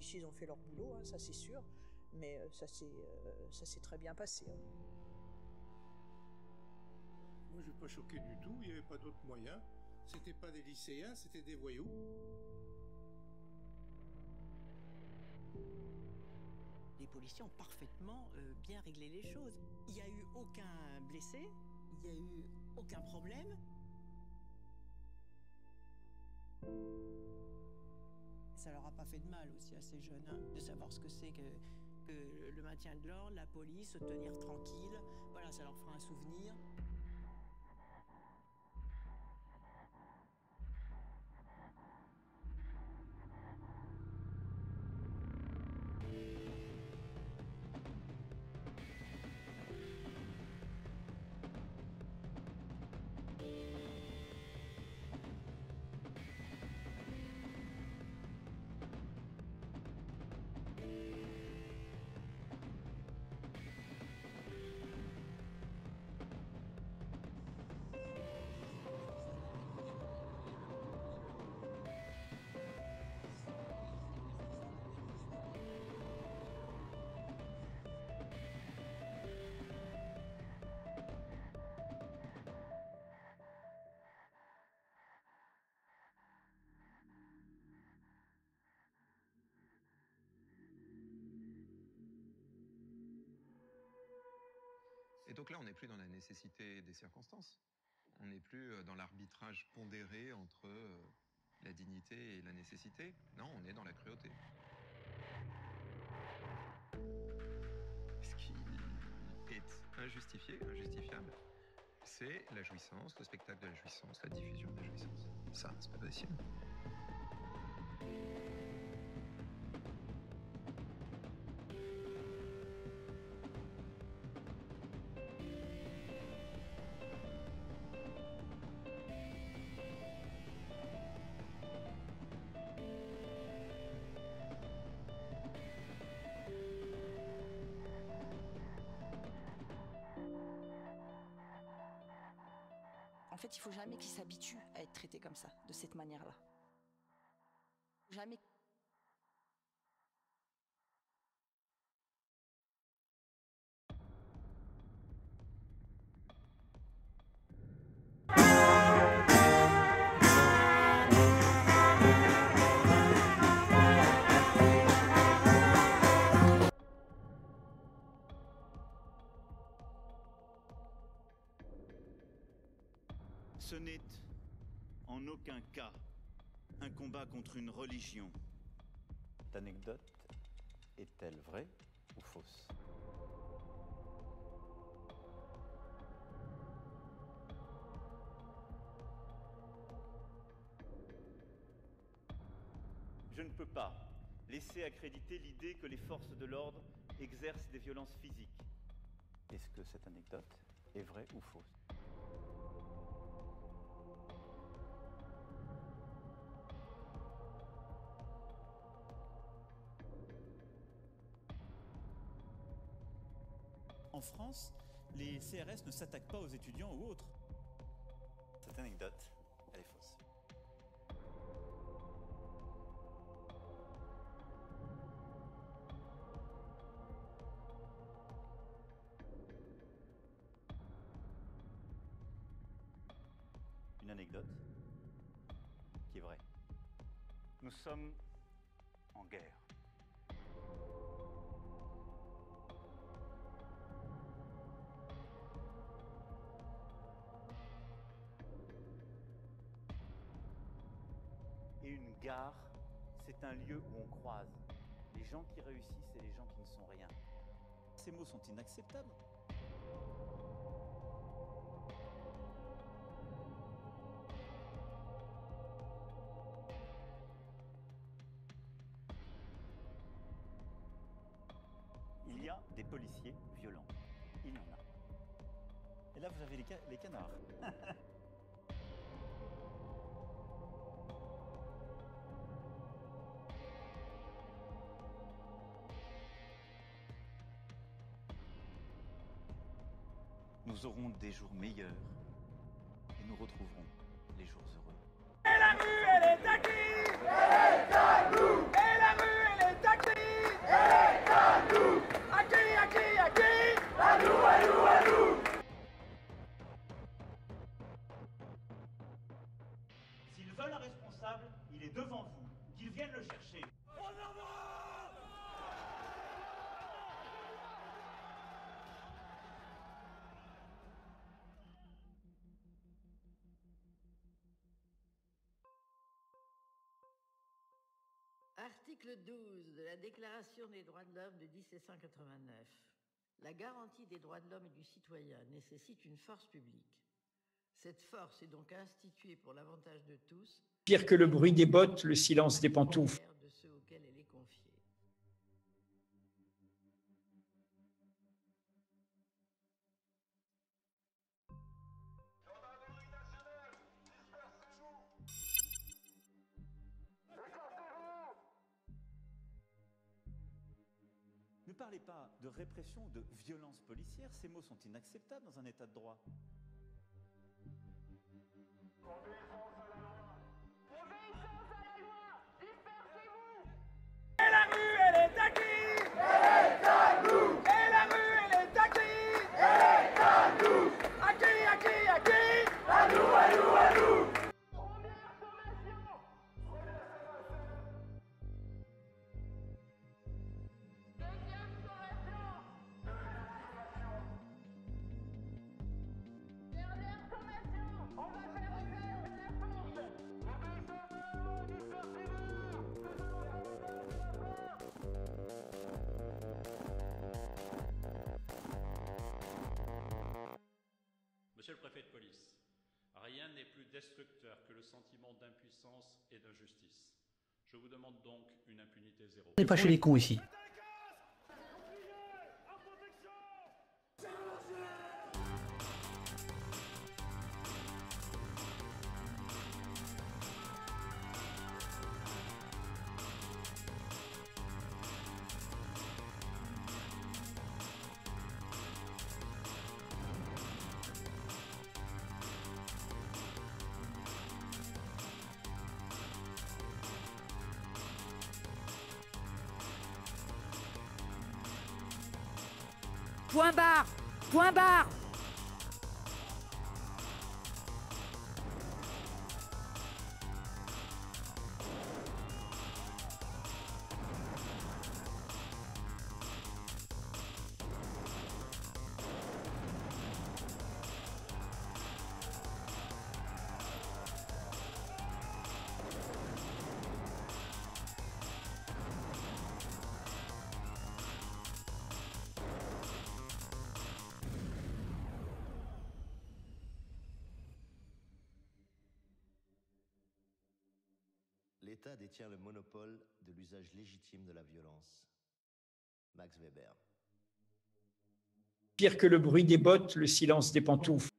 policiers ont fait leur boulot, hein, ça c'est sûr, mais ça s'est très bien passé. Hein. Moi, je n'ai pas choqué du tout, il n'y avait pas d'autre moyen. C'était pas des lycéens, c'était des voyous. Les policiers ont parfaitement bien réglé les choses. Il n'y a eu aucun blessé, il n'y a eu aucun problème. Ça leur a pas fait de mal aussi à ces jeunes, hein, de savoir ce que c'est que le maintien de l'ordre, la police, se tenir tranquille. Voilà, ça leur fera un souvenir. Et donc là, on n'est plus dans la nécessité des circonstances. On n'est plus dans l'arbitrage pondéré entre la dignité et la nécessité. Non, on est dans la cruauté. Ce qui est injustifié, injustifiable, c'est la jouissance, le spectacle de la jouissance, la diffusion de la jouissance. Ça, c'est pas possible. En fait, il faut jamais qu'ils s'habituent à être traités comme ça, de cette manière-là. Jamais. Ce n'est en aucun cas un combat contre une religion. Cette anecdote est-elle vraie ou fausse? Je ne peux pas laisser accréditer l'idée que les forces de l'ordre exercent des violences physiques. Est-ce que cette anecdote est vraie ou fausse? En France, les CRS ne s'attaquent pas aux étudiants ou autres. Cette anecdote, elle est fausse. Une anecdote qui est vraie. Nous sommes en guerre. Et une gare, c'est un lieu où on croise les gens qui réussissent et les gens qui ne sont rien. Ces mots sont inacceptables. Il y a des policiers violents. Il y en a. Et là, vous avez les canards. Nous aurons des jours meilleurs et nous retrouverons les jours heureux. Et la rue, elle est à qui? Elle est à nous! Et la rue, elle est à qui? veulent un responsable, il est devant vous. Qu'ils viennent le chercher. Article 12 de la Déclaration des droits de l'homme de 1789. La garantie des droits de l'homme et du citoyen nécessite une force publique. Cette force est donc instituée pour l'avantage de tous. Pire que le bruit des bottes, le silence des pantoufles. De ceux auxquels elle est confiée. Ne parlez pas de répression ou de violence policière, ces mots sont inacceptables dans un état de droit. Et la rue, elle est à qui? Elle est à nous. Et la rue, elle est à qui? Elle est à nous. À qui, à qui, à qui? À nous, à nous, à nous. Monsieur le préfet de police, rien n'est plus destructeur que le sentiment d'impuissance et d'injustice. Je vous demande donc une impunité zéro. On n'est pas chez les cons ici. Point barre! Point barre! L'État détient le monopole de l'usage légitime de la violence. Max Weber. Pire que le bruit des bottes, le silence des pantoufles.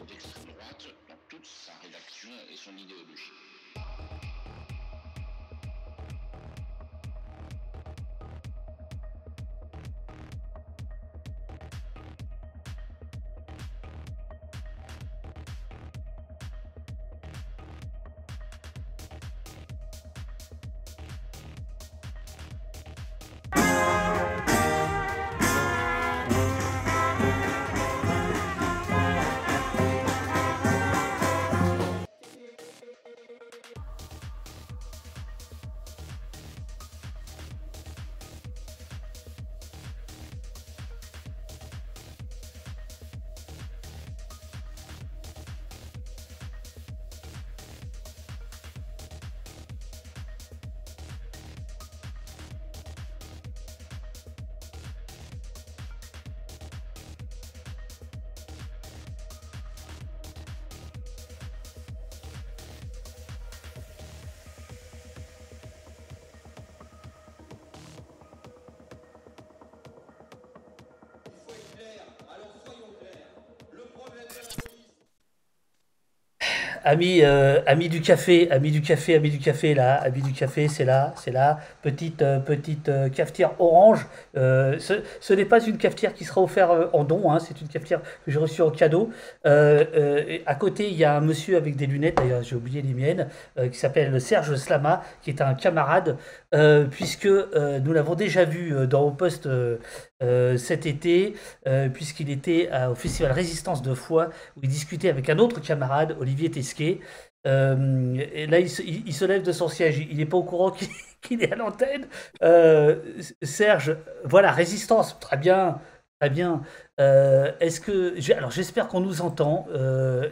D'extrême droite dans toute sa rédaction et son idéologie. Amis du café, c'est là, petite cafetière orange. Ce n'est pas une cafetière qui sera offerte en don, hein, c'est une cafetière que j'ai reçue en cadeau. À côté, il y a un monsieur avec des lunettes, d'ailleurs j'ai oublié les miennes, qui s'appelle Serge Slama, qui est un camarade, puisque nous l'avons déjà vu dans Au Poste cet été, puisqu'il était au Festival Résistance de Foix, où il discutait avec un autre camarade, Olivier Tesquet. Et là, il se lève de son siège. Il n'est pas au courant qu'il est à l'antenne. Serge, voilà, Résistance, très bien, très bien. Alors, j'espère qu'on nous entend.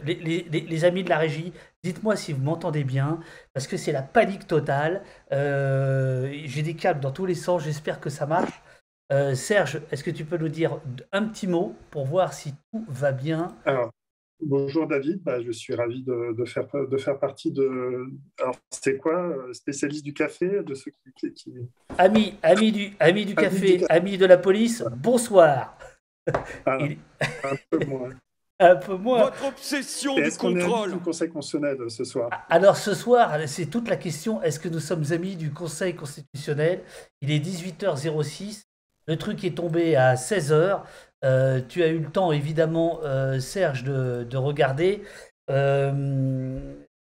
Les amis de la régie, dites-moi si vous m'entendez bien, parce que c'est la panique totale. J'ai des câbles dans tous les sens, j'espère que ça marche. Serge, est-ce que tu peux nous dire un petit mot pour voir si tout va bien? Alors, bonjour David, je suis ravi de faire partie de... Alors, c'est quoi? Spécialiste du café, de ceux qui... Amis du café, amis de la police, bonsoir. Un peu moins. Un peu moins. Votre obsession du contrôle. Est-ce qu'on est amis du Conseil constitutionnel ce soir? Alors ce soir, c'est toute la question, est-ce que nous sommes amis du Conseil constitutionnel? Il est 18h06, le truc est tombé à 16h. Tu as eu le temps, évidemment, Serge, de regarder.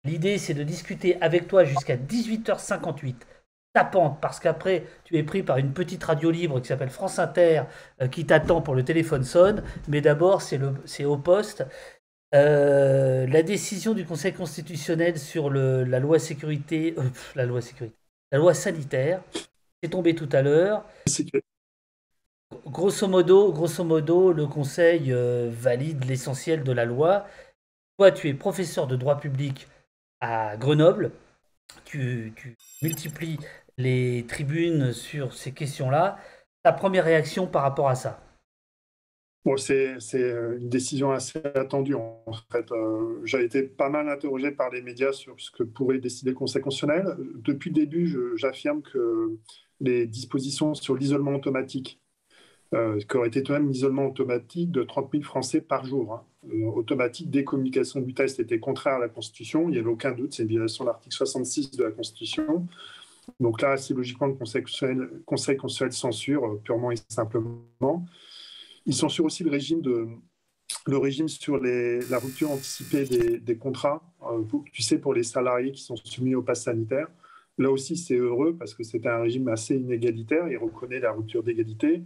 L'idée, c'est de discuter avec toi jusqu'à 18h58, tapante, parce qu'après, tu es pris par une petite radio libre qui s'appelle France Inter, qui t'attend pour le téléphone sonne. Mais d'abord, c'est Au Poste. La décision du Conseil constitutionnel sur la loi sécurité, la loi sanitaire, est tombée tout à l'heure. Grosso modo, le Conseil valide l'essentiel de la loi. Toi, tu es professeur de droit public à Grenoble. Tu multiplies les tribunes sur ces questions-là. Ta première réaction par rapport à ça? Bon, c'est une décision assez attendue en fait. J'ai été pas mal interrogé par les médias sur ce que pourrait décider le Conseil constitutionnel. Depuis le début, j'affirme que les dispositions sur l'isolement automatique, qui aurait été tout de même un isolement automatique de 30 000 Français par jour, hein, automatique dès communication du test, était contraire à la Constitution. Il n'y avait aucun doute, c'est une violation de l'article 66 de la Constitution. Donc là, assez logiquement, le Conseil constitutionnel censure purement et simplement. Il censure aussi le régime sur la rupture anticipée des contrats, tu sais, pour les salariés qui sont soumis au pass sanitaire. Là aussi, c'est heureux parce que c'est un régime assez inégalitaire. Il reconnaît la rupture d'égalité.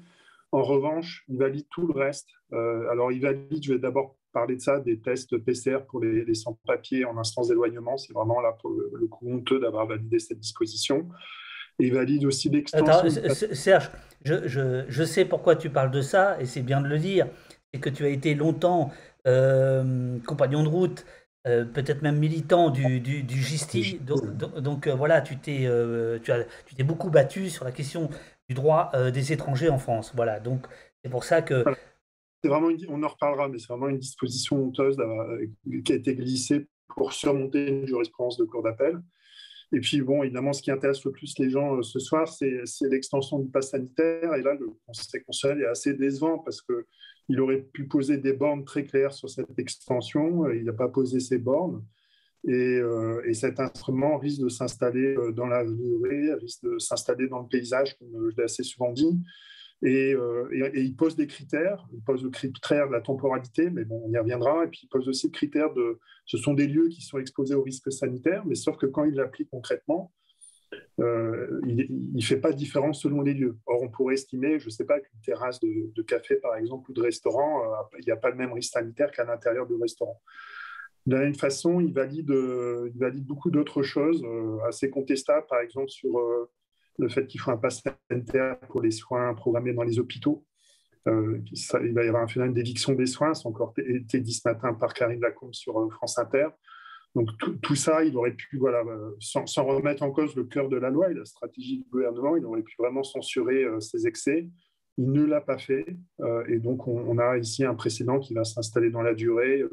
En revanche, il valide tout le reste. Alors, il valide, je vais d'abord parler de ça, des tests PCR pour les sans-papiers en instance d'éloignement. C'est vraiment là pour le coup honteux d'avoir validé cette disposition. Et il valide aussi l'extension... Serge, je sais pourquoi tu parles de ça, et c'est bien de le dire. C'est que tu as été longtemps compagnon de route, peut-être même militant du GISTI. Donc voilà, tu t'es beaucoup battu sur la question du droit des étrangers en France. Voilà, donc c'est pour ça que... C'est vraiment on en reparlera, mais c'est vraiment une disposition honteuse qui a été glissée pour surmonter une jurisprudence de cour d'appel. Et puis, bon, évidemment, ce qui intéresse le plus les gens ce soir, c'est l'extension du pass sanitaire. Et là, le Conseil constitutionnel est assez décevant parce qu'il aurait pu poser des bornes très claires sur cette extension. Il n'a pas posé ces bornes. Et cet instrument risque de s'installer dans la durée, risque de s'installer dans le paysage, comme je l'ai assez souvent dit. Et il pose des critères. Il pose le critère de la temporalité, mais bon, on y reviendra. Et puis, il pose aussi le critère ce sont des lieux qui sont exposés au risque sanitaire, mais sauf que quand il l'applique concrètement, il ne fait pas de différence selon les lieux. Or, on pourrait estimer, je ne sais pas, qu'une terrasse de café, par exemple, ou de restaurant, il n'y a pas le même risque sanitaire qu'à l'intérieur du restaurant. De la même façon, il valide beaucoup d'autres choses assez contestables, par exemple sur le fait qu'il faut un pass sanitaire pour les soins programmés dans les hôpitaux. Il va y avoir un phénomène d'éviction des soins, c'est encore été dit ce matin par Karine Lacombe sur France Inter. Donc tout ça, il aurait pu, voilà, sans remettre en cause le cœur de la loi et la stratégie du gouvernement, il aurait pu vraiment censurer ces excès. Il ne l'a pas fait, et donc on a ici un précédent qui va s'installer dans la durée,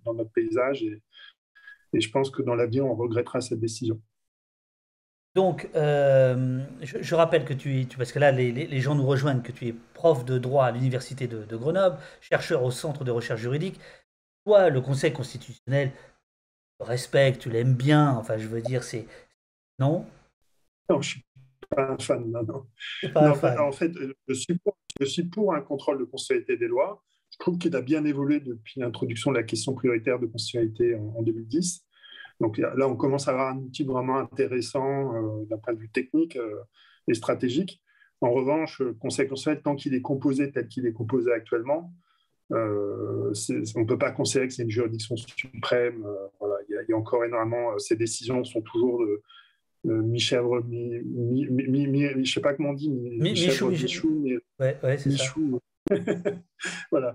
dans notre paysage, et je pense que dans l'avenir, on regrettera cette décision. Donc, je rappelle que parce que là, les gens nous rejoignent, que tu es prof de droit à l'université de Grenoble, chercheur au Centre de recherche juridique. Toi, le Conseil constitutionnel, respectes, tu l'aimes bien. Enfin, je veux dire, c'est... Non? Non, je suis pas un fan, non. C'est pas un Non, fan. en fait, je suis pour un contrôle de constitutionnalité des lois. Je trouve qu'il a bien évolué depuis l'introduction de la question prioritaire de constitutionnalité en 2010. Donc là, on commence à avoir un outil vraiment intéressant d'un point de vue technique et stratégique. En revanche, le Conseil constitutionnel, tant qu'il est composé tel qu'il est composé actuellement, on ne peut pas considérer que c'est une juridiction suprême. Voilà, il y a encore énormément, ces décisions sont toujours de mi-chèvre, je ne sais pas comment on dit, mi-chèvre, mi-chou. Ouais, c'est ça. Voilà.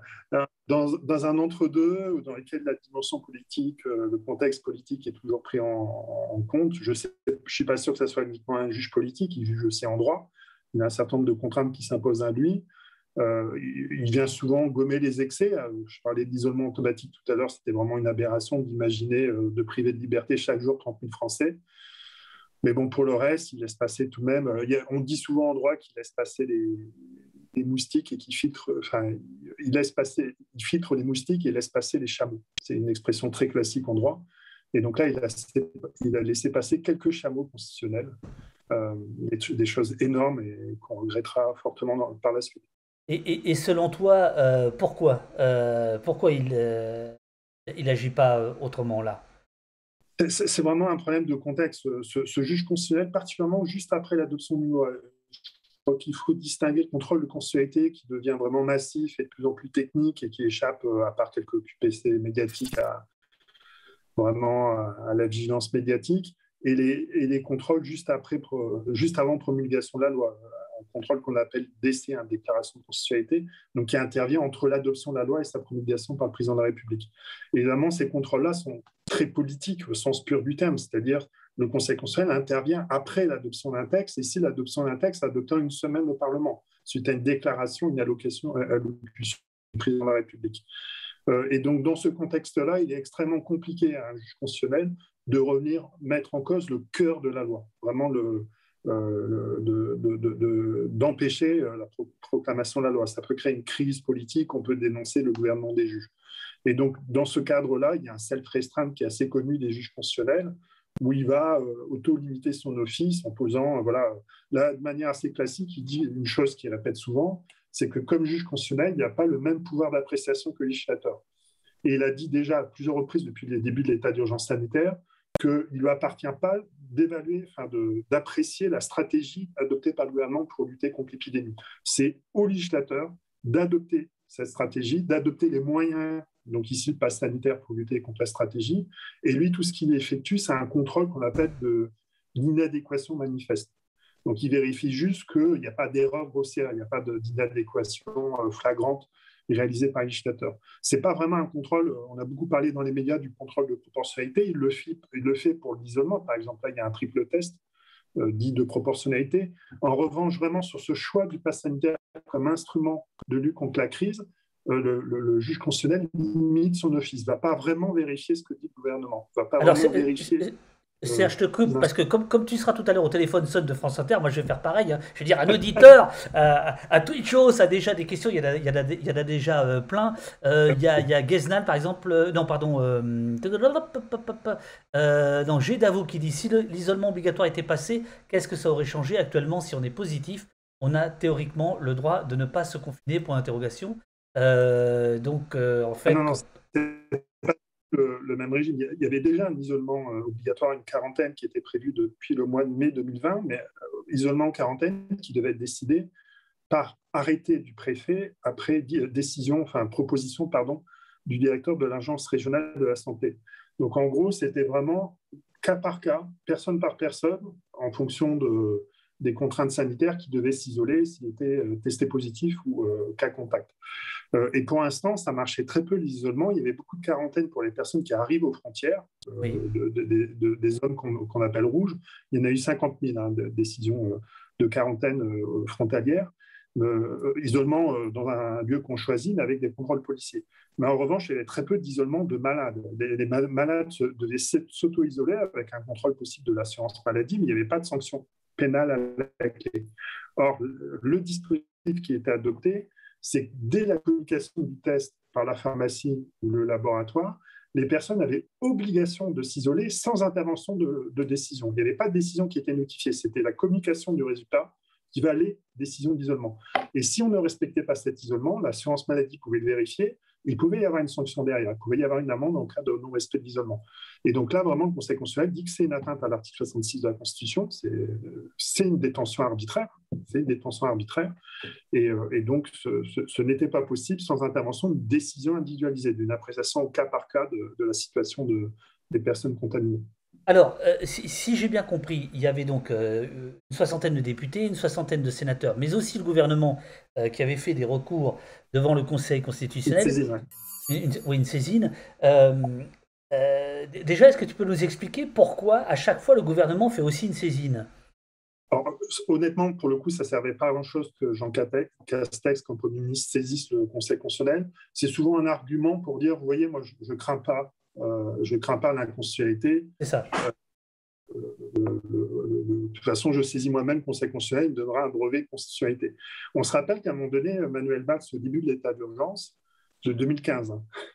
Dans un entre-deux, dans lequel la dimension politique, le contexte politique est toujours pris en compte, je ne suis pas sûr que ce soit uniquement un juge politique, il juge aussi en droit. Il y a un certain nombre de contraintes qui s'imposent à lui. Il vient souvent gommer les excès. Je parlais d'isolement automatique tout à l'heure, c'était vraiment une aberration d'imaginer de priver de liberté chaque jour 30 000 Français. Mais bon, pour le reste, il laisse passer tout de même. On dit souvent en droit qu'il laisse passer les moustiques et qu'il filtre. Enfin, il filtre les moustiques et laisse passer les chameaux. C'est une expression très classique en droit. Et donc là, il a laissé passer quelques chameaux constitutionnels, des choses énormes et qu'on regrettera fortement par la suite. Et selon toi, pourquoi il n'agit pas autrement là? C'est vraiment un problème de contexte. Ce juge constitutionnel, particulièrement juste après l'adoption d'une loi, je crois qu'il faut distinguer le contrôle de constitutionnalité qui devient vraiment massif et de plus en plus technique et qui échappe, à part quelques QPC médiatiques, vraiment à la vigilance médiatique, et les contrôles juste avant promulgation de la loi. Un contrôle qu'on appelle DC, déclaration de constitutionnalité, donc qui intervient entre l'adoption de la loi et sa promulgation par le président de la République. Évidemment, ces contrôles-là sont très politiques au sens pur du terme, c'est-à-dire le Conseil constitutionnel intervient après l'adoption d'un texte, et si l'adoption d'un texte adopté en une semaine au Parlement, suite à une déclaration, une allocution du président de la République. Et donc, dans ce contexte-là, il est extrêmement compliqué à un juge constitutionnel de revenir mettre en cause le cœur de la loi, vraiment d'empêcher la proclamation de la loi. Ça peut créer une crise politique, on peut dénoncer le gouvernement des juges. Et donc, dans ce cadre-là, il y a un self-restraint qui est assez connu des juges constitutionnels, où il va auto-limiter son office en posant, là, de manière assez classique, il dit une chose qu'il répète souvent, c'est que comme juge constitutionnel, il n'y a pas le même pouvoir d'appréciation que le législateur. Et il a dit déjà à plusieurs reprises depuis les débuts de l'état d'urgence sanitaire qu'il ne lui appartient pas d'évaluer, d'apprécier la stratégie adoptée par le gouvernement pour lutter contre l'épidémie. C'est au législateur d'adopter cette stratégie, d'adopter les moyens, donc ici le pass sanitaire pour lutter contre la stratégie, et lui, tout ce qu'il effectue, c'est un contrôle qu'on appelle de l'inadéquation manifeste. Donc il vérifie juste qu'il n'y a pas d'erreur grossière, il n'y a pas d'inadéquation flagrante réalisée par le législateur. Ce n'est pas vraiment un contrôle, on a beaucoup parlé dans les médias du contrôle de proportionnalité, il le fait pour l'isolement, par exemple, là il y a un triple test dit de proportionnalité. En revanche, vraiment sur ce choix du pass sanitaire comme instrument de lutte contre la crise, le juge constitutionnel limite son office, ne va pas vraiment vérifier ce que dit le gouvernement, ne va pas vraiment vérifier... Serge, je te coupe parce que comme tu seras tout à l'heure au téléphone sonne de France Inter, moi je vais faire pareil. Hein. Je vais dire un auditeur à Twitchos a déjà des questions, il y en a déjà plein. Il y a Geznal par exemple, non pardon, non, j'ai Davo qui dit si l'isolement obligatoire était passé, qu'est-ce que ça aurait changé actuellement si on est positif? On a théoriquement le droit de ne pas se confiner pour interrogation. Donc en fait. Non, le même régime. Il y avait déjà un isolement obligatoire, une quarantaine qui était prévue depuis le mois de mai 2020, mais isolement en quarantaine qui devait être décidé par arrêté du préfet après proposition du directeur de l'agence régionale de la santé. Donc en gros, c'était vraiment cas par cas, personne par personne, en fonction des contraintes sanitaires qui devaient s'isoler s'il était testé positif ou cas contact. Et pour l'instant, ça marchait très peu l'isolement. Il y avait beaucoup de quarantaine pour les personnes qui arrivent aux frontières, des zones qu'on appelle rouges. Il y en a eu 50 000 décisions de quarantaine frontalière. Isolement dans un lieu qu'on choisit, mais avec des contrôles policiers. Mais en revanche, il y avait très peu d'isolement de malades. Les malades devaient s'auto-isoler avec un contrôle possible de l'assurance maladie, mais il n'y avait pas de sanction pénale à la clé. Or, le dispositif qui était adopté, c'est que dès la communication du test par la pharmacie ou le laboratoire, les personnes avaient obligation de s'isoler sans intervention de décision. Il n'y avait pas de décision qui était notifiée, c'était la communication du résultat qui valait décision d'isolement. Et si on ne respectait pas cet isolement, l'assurance maladie pouvait le vérifier, il pouvait y avoir une sanction derrière, il pouvait y avoir une amende en cas de non-respect de l'isolement. Et donc là, vraiment, le Conseil constitutionnel dit que c'est une atteinte à l'article 66 de la Constitution, c'est une détention arbitraire, et donc ce n'était pas possible sans intervention d'une décision individualisée, d'une appréciation au cas par cas de la situation des personnes contaminées. Alors, si j'ai bien compris, il y avait donc une soixantaine de députés, une soixantaine de sénateurs, mais aussi le gouvernement qui avait fait des recours devant le Conseil constitutionnel. Une saisine, oui. Une saisine. Déjà, est-ce que tu peux nous expliquer pourquoi, à chaque fois, le gouvernement fait aussi une saisine? Alors, honnêtement, pour le coup, ça ne servait pas à grand-chose que Jean Castex, comme Premier ministre, saisisse le Conseil constitutionnel. C'est souvent un argument pour dire, vous voyez, moi, je ne crains pas l'inconstitutionnalité. C'est ça. De toute façon, je saisis moi-même le Conseil constitutionnel, il donnera un brevet de constitutionnalité. On se rappelle qu'à un moment donné, Manuel Valls, au début de l'état d'urgence de 2015,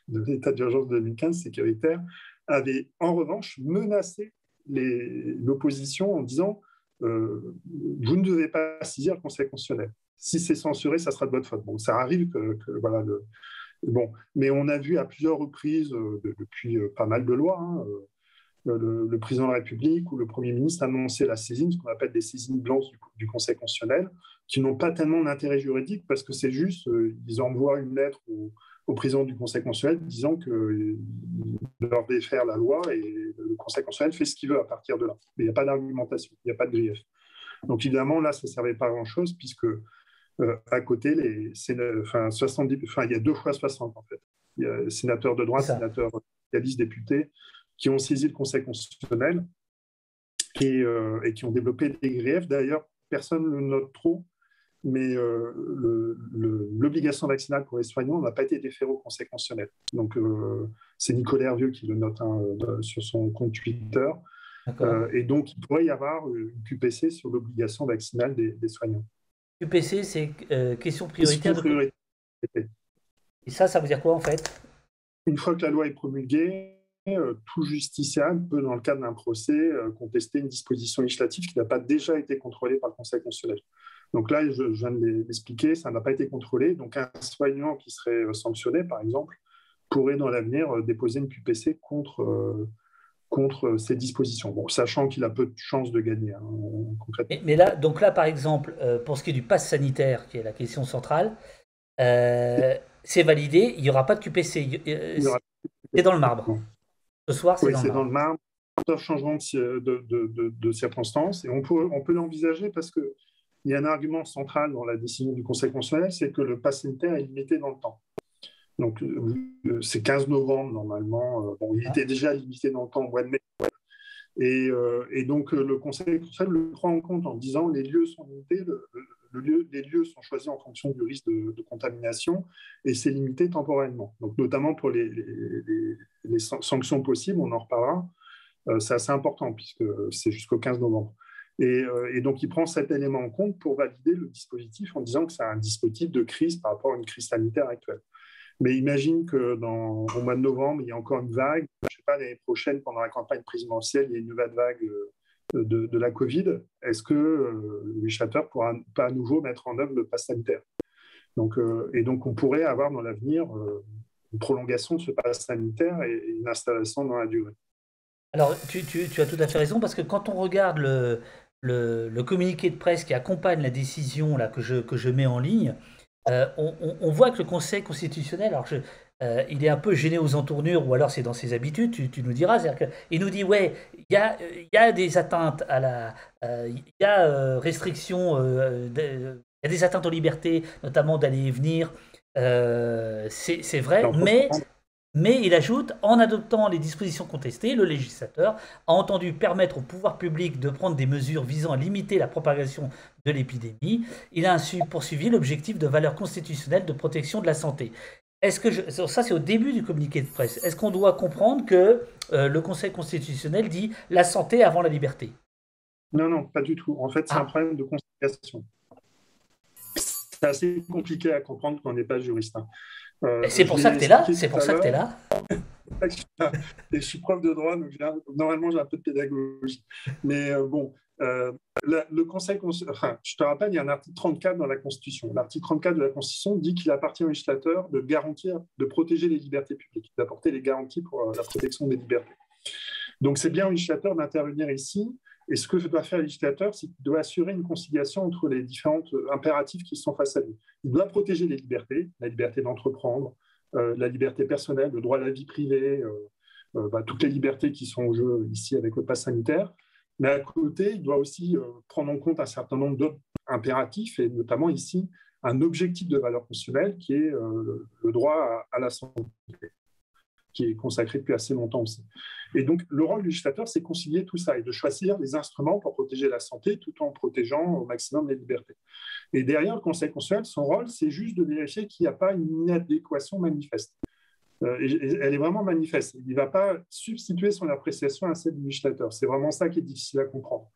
de l'état d'urgence de 2015 sécuritaire, avait en revanche menacé l'opposition en disant vous ne devez pas saisir le Conseil constitutionnel. Si c'est censuré, ça sera de votre faute. Bon, ça arrive voilà, bon, mais on a vu à plusieurs reprises, depuis pas mal de lois, le président de la République ou le Premier ministre annoncer la saisine, ce qu'on appelle des saisines blanches du Conseil constitutionnel, qui n'ont pas tellement d'intérêt juridique parce que c'est juste, ils envoient une lettre au président du Conseil constitutionnel disant qu'il leur défaire la loi et le Conseil constitutionnel fait ce qu'il veut à partir de là. Mais il n'y a pas d'argumentation, il n'y a pas de grief. Donc évidemment, là, ça ne servait pas à grand-chose puisque à côté, il y a 2 fois 60 en fait. Il y a sénateurs de droite, sénateurs socialistes, députés qui ont saisi le Conseil constitutionnel et qui ont développé des griefs. D'ailleurs, personne ne le note trop, mais l'obligation vaccinale pour les soignants n'a pas été déférée au Conseil constitutionnel. Donc, c'est Nicolas Hervieux qui le note sur son compte Twitter. Et donc, il pourrait y avoir une QPC sur l'obligation vaccinale des soignants. QPC, c'est question prioritaire. Et ça veut dire quoi en fait? Une fois que la loi est promulguée, tout justiciable peut, dans le cadre d'un procès, contester une disposition législative qui n'a pas déjà été contrôlée par le Conseil constitutionnel. Donc là, je viens de l'expliquer, ça n'a pas été contrôlé. Donc un soignant qui serait sanctionné, par exemple, pourrait dans l'avenir déposer une QPC contre ces dispositions. Bon, sachant qu'il a peu de chances de gagner, concrètement. Mais là, par exemple, pour ce qui est du pass sanitaire, qui est la question centrale, c'est validé, il n'y aura pas de QPC. C'est dans le marbre. Ce soir, c'est dans le marbre. Sauf changement de circonstances. Et on peut l'envisager parce qu'il y a un argument central dans la décision du Conseil constitutionnel, c'est que le pass sanitaire est limité dans le temps. Donc, c'est 15 novembre, normalement. Il était déjà limité dans le temps au mois de mai. Et donc, le Conseil constitutionnel le prend en compte en disant les lieux sont limités, les lieux sont choisis en fonction du risque de contamination et c'est limité temporellement. Donc, notamment pour les sanctions possibles, on en reparlera, c'est assez important puisque c'est jusqu'au 15 novembre. Et donc, il prend cet élément en compte pour valider le dispositif en disant que c'est un dispositif de crise par rapport à une crise sanitaire actuelle. Mais imagine qu'au mois de novembre, il y a encore une vague. Je ne sais pas, l'année prochaine, pendant la campagne présidentielle, il y a une nouvelle vague de la Covid. Est-ce que le législateur ne pourra pas à nouveau mettre en œuvre le pass sanitaire? Donc, on pourrait avoir dans l'avenir une prolongation de ce pass sanitaire et une installation dans la durée. Alors, tu as tout à fait raison, parce que quand on regarde le communiqué de presse qui accompagne la décision là, que je mets en ligne, on voit que le Conseil constitutionnel, alors il est un peu gêné aux entournures, ou alors c'est dans ses habitudes, tu nous diras, il nous dit ouais, il y a des atteintes il y a restrictions, il y a des atteintes aux libertés, notamment d'aller et venir, c'est vrai, mais il ajoute, en adoptant les dispositions contestées, le législateur a entendu permettre au pouvoir public de prendre des mesures visant à limiter la propagation de l'épidémie. Il a ainsi poursuivi l'objectif de valeur constitutionnelle de protection de la santé. Ça, c'est au début du communiqué de presse. Est-ce qu'on doit comprendre que le Conseil constitutionnel dit la santé avant la liberté? Non, pas du tout. En fait, c'est un problème de conciliation. c'est assez compliqué à comprendre quand on n'est pas juriste. Et c'est pour ça que tu es là. C'est pour ça que tu es là. Et je suis prof de droit, donc normalement j'ai un peu de pédagogie. Mais bon, le Conseil constitutionnel, enfin, je te rappelle, il y a un article 34 dans la Constitution. L'article 34 de la Constitution dit qu'il appartient au législateur de garantir, de protéger les libertés publiques, d'apporter les garanties pour la protection des libertés. Donc c'est bien au législateur d'intervenir ici. Et ce que doit faire le législateur, c'est qu'il doit assurer une conciliation entre les différents impératifs qui sont face à lui. Il doit protéger les libertés, la liberté d'entreprendre, la liberté personnelle, le droit à la vie privée, toutes les libertés qui sont en jeu ici avec le pass sanitaire. Mais à côté, il doit aussi prendre en compte un certain nombre d'autres impératifs, et notamment ici, un objectif de valeur constitutionnelle qui est le droit à la santé, qui est consacré depuis assez longtemps aussi. Et donc, le rôle du législateur, c'est concilier tout ça et de choisir les instruments pour protéger la santé tout en protégeant au maximum les libertés. Et derrière le Conseil constitutionnel, son rôle, c'est juste de vérifier qu'il n'y a pas une inadéquation manifeste. Et elle est vraiment manifeste. Il ne va pas substituer son appréciation à celle du législateur. C'est vraiment ça qui est difficile à comprendre.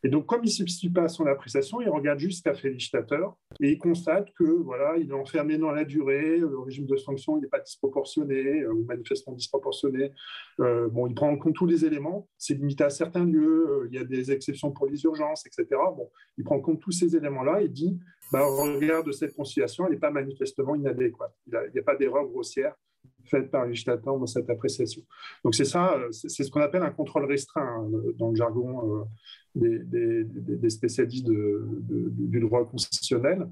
Et donc, comme il ne substitue pas à son appréciation, il regarde juste ce qu'a fait le législateur et il constate que voilà, il est enfermé dans la durée, le régime de sanction n'est pas disproportionné ou manifestement disproportionné. Bon, il prend en compte tous les éléments, c'est limité à certains lieux, il y a des exceptions pour les urgences, etc. Bon, il prend en compte tous ces éléments-là et dit, au regard de cette conciliation, elle n'est pas manifestement inadéquate. Il n'y a pas d'erreur grossière faite par le législateur dans cette appréciation. Donc c'est ça, c'est ce qu'on appelle un contrôle restreint dans le jargon des spécialistes du droit constitutionnel.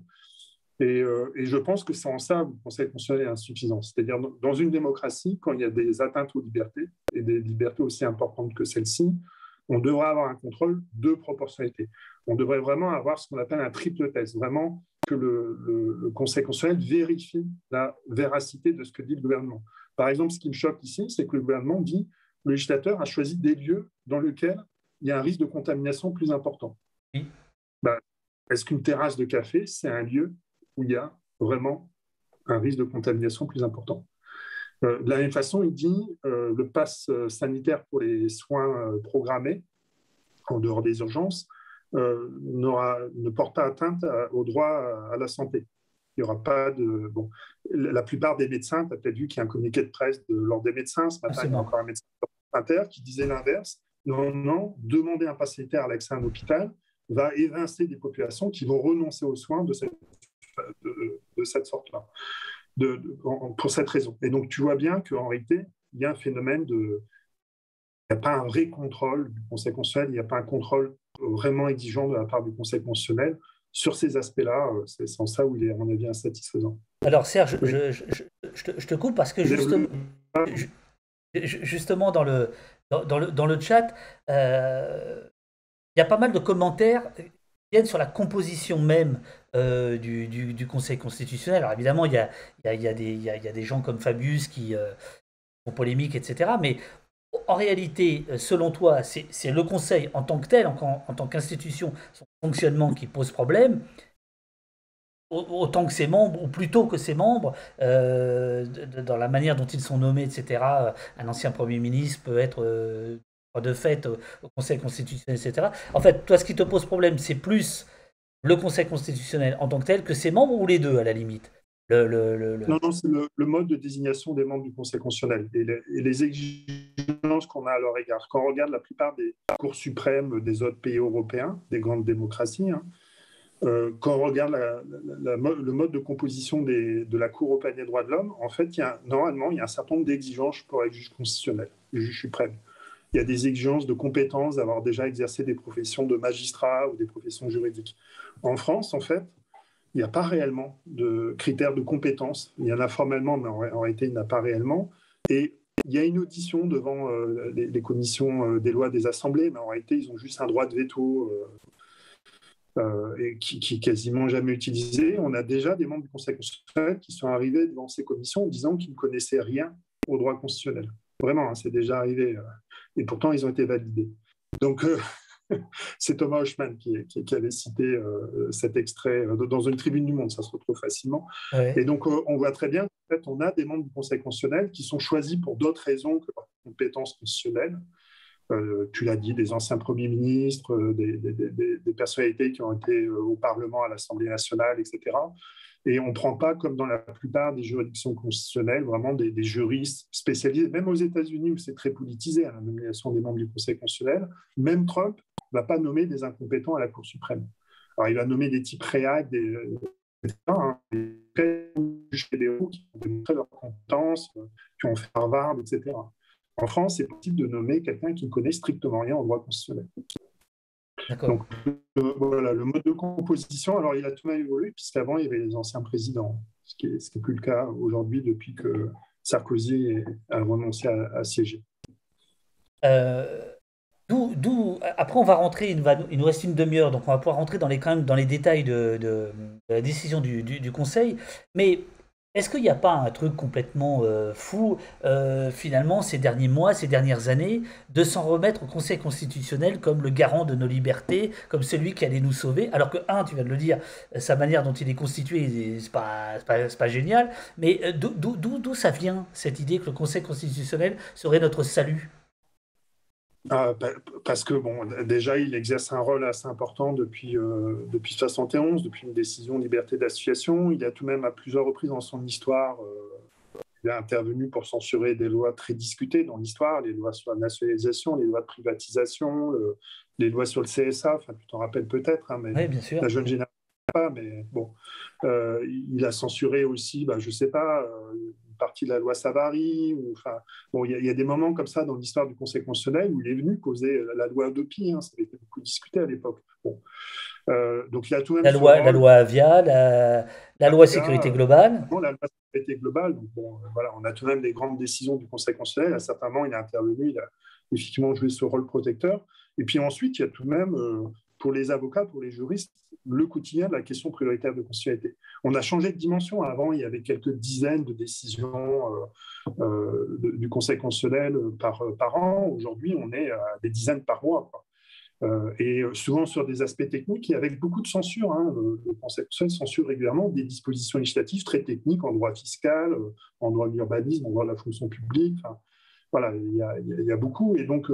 Et je pense que c'est en ça que le Conseil constitutionnel est insuffisant. C'est-à-dire dans une démocratie, quand il y a des atteintes aux libertés, et des libertés aussi importantes que celle-ci, on devrait avoir un contrôle de proportionnalité. On devrait vraiment avoir ce qu'on appelle un triple test, vraiment que le Conseil constitutionnel vérifie la véracité de ce que dit le gouvernement. Par exemple, ce qui me choque ici, c'est que le gouvernement dit que le législateur a choisi des lieux dans lesquels il y a un risque de contamination plus important. Oui. Est-ce qu'une terrasse de café, c'est un lieu où il y a vraiment un risque de contamination plus important? De la même façon, il dit le pass sanitaire pour les soins programmés, en dehors des urgences, ne porte pas atteinte au droit à la santé. Il n'y aura pas de... Bon, la plupart des médecins, tu as peut-être vu qu'il y a un communiqué de presse de l'Ordre des médecins, ce matin, il y a encore un médecin inter qui disait l'inverse. Non, demander un pass sanitaire à l'accès à un hôpital va évincer des populations qui vont renoncer aux soins de cette sorte-là, pour cette raison. Et donc, tu vois bien qu'en réalité, il y a un phénomène de... Il n'y a pas un vrai contrôle du Conseil constitutionnel, il n'y a pas un contrôle vraiment exigeant de la part du Conseil constitutionnel. Sur ces aspects-là, c'est en ça où il est, à mon avis, insatisfaisant. Alors, Serge, je te coupe parce que justement dans le chat, il y a pas mal de commentaires qui viennent sur la composition même du Conseil constitutionnel. Alors, évidemment, il y a des gens comme Fabius qui font polémique, etc. Mais en réalité, selon toi, c'est le Conseil en tant que tel, en tant qu'institution, son fonctionnement qui pose problème, autant que ses membres, ou plutôt que ses membres, dans la manière dont ils sont nommés, etc. Un ancien Premier ministre peut être de fait au Conseil constitutionnel, etc. En fait, toi, ce qui te pose problème, c'est plus le Conseil constitutionnel en tant que tel que ses membres, ou les deux, à la limite? Non, c'est le mode de désignation des membres du Conseil constitutionnel et les exigences qu'on a à leur égard. Quand on regarde la plupart des cours suprêmes des autres pays européens, des grandes démocraties, quand on regarde le mode de composition de la Cour européenne des droits de l'homme, en fait, normalement, il y a un certain nombre d'exigences pour être juge constitutionnel, juge suprême. Il y a des exigences de compétences, d'avoir déjà exercé des professions de magistrat ou des professions juridiques. En France, en fait, il n'y a pas réellement de critères de compétence. Il y en a formellement, mais en réalité, il n'y en a pas réellement. Et il y a une audition devant les commissions des lois des assemblées, mais en réalité, ils ont juste un droit de veto et qui est quasiment jamais utilisé. On a déjà des membres du Conseil constitutionnel qui sont arrivés devant ces commissions en disant qu'ils ne connaissaient rien au droit constitutionnel. Vraiment, c'est déjà arrivé. Et pourtant, ils ont été validés. Donc... c'est Thomas Hochmann qui avait cité cet extrait dans une tribune du Monde, ça se retrouve facilement. Ouais. Et donc, on voit très bien qu'en fait, on a des membres du Conseil constitutionnel qui sont choisis pour d'autres raisons que leur compétence constitutionnelle. Tu l'as dit, des anciens premiers ministres, des personnalités qui ont été au Parlement, à l'Assemblée nationale, etc. Et on ne prend pas, comme dans la plupart des juridictions constitutionnelles, vraiment des juristes spécialisés. Même aux États-Unis, où c'est très politisé, la nomination des membres du Conseil constitutionnel, même Trump ne va pas nommer des incompétents à la Cour suprême. Alors, il va nommer des types réacs, des juges fédéraux qui ont démontré leur compétence, qui ont fait Harvard, etc. En France, c'est possible de nommer quelqu'un qui ne connaît strictement rien au droit constitutionnel. Donc, voilà, le mode de composition, alors il a tout de même évolué, puisqu'avant, il y avait les anciens présidents, ce qui n'est plus le cas aujourd'hui depuis que Sarkozy a renoncé à siéger. Après, on va rentrer, il nous reste une demi-heure, donc on va pouvoir rentrer quand même dans les détails de la décision du Conseil. Mais est-ce qu'il n'y a pas un truc complètement fou, finalement, ces derniers mois, ces dernières années, de s'en remettre au Conseil constitutionnel comme le garant de nos libertés, comme celui qui allait nous sauver, alors que, tu viens de le dire, sa manière dont il est constitué, c'est pas génial, mais d'où ça vient, cette idée que le Conseil constitutionnel serait notre salut ? Parce que, bon, déjà, il exerce un rôle assez important depuis 1971, depuis une décision de liberté d'association. Il a tout de même, à plusieurs reprises dans son histoire, il a intervenu pour censurer des lois très discutées dans l'histoire, les lois sur la nationalisation, les lois de privatisation, les lois sur le CSA, enfin, tu t'en rappelles peut-être, mais oui, bien sûr. La jeune génération pas, mais bon. Il a censuré aussi, je ne sais pas, partie de la loi Savary. Il y a des moments comme ça dans l'histoire du Conseil constitutionnel où il est venu poser la loi Hadopi, ça avait été beaucoup discuté à l'époque. Bon. Donc il a tout de même la loi Avia, la loi sécurité globale. La loi sécurité globale. Donc, voilà, on a tout de même des grandes décisions du Conseil constitutionnel. À certains moments, il a intervenu, il a effectivement joué ce rôle protecteur. Et puis ensuite, il y a tout de même, pour les avocats, pour les juristes, le quotidien de la question prioritaire de constitutionnalité. On a changé de dimension. Avant, il y avait quelques dizaines de décisions du Conseil constitutionnel par an. Aujourd'hui, on est à des dizaines par mois, quoi. Et souvent sur des aspects techniques et avec beaucoup de censure. Le Conseil constitutionnel censure régulièrement des dispositions législatives très techniques en droit fiscal, en droit de l'urbanisme, en droit de la fonction publique. Voilà, il y a beaucoup. Et donc,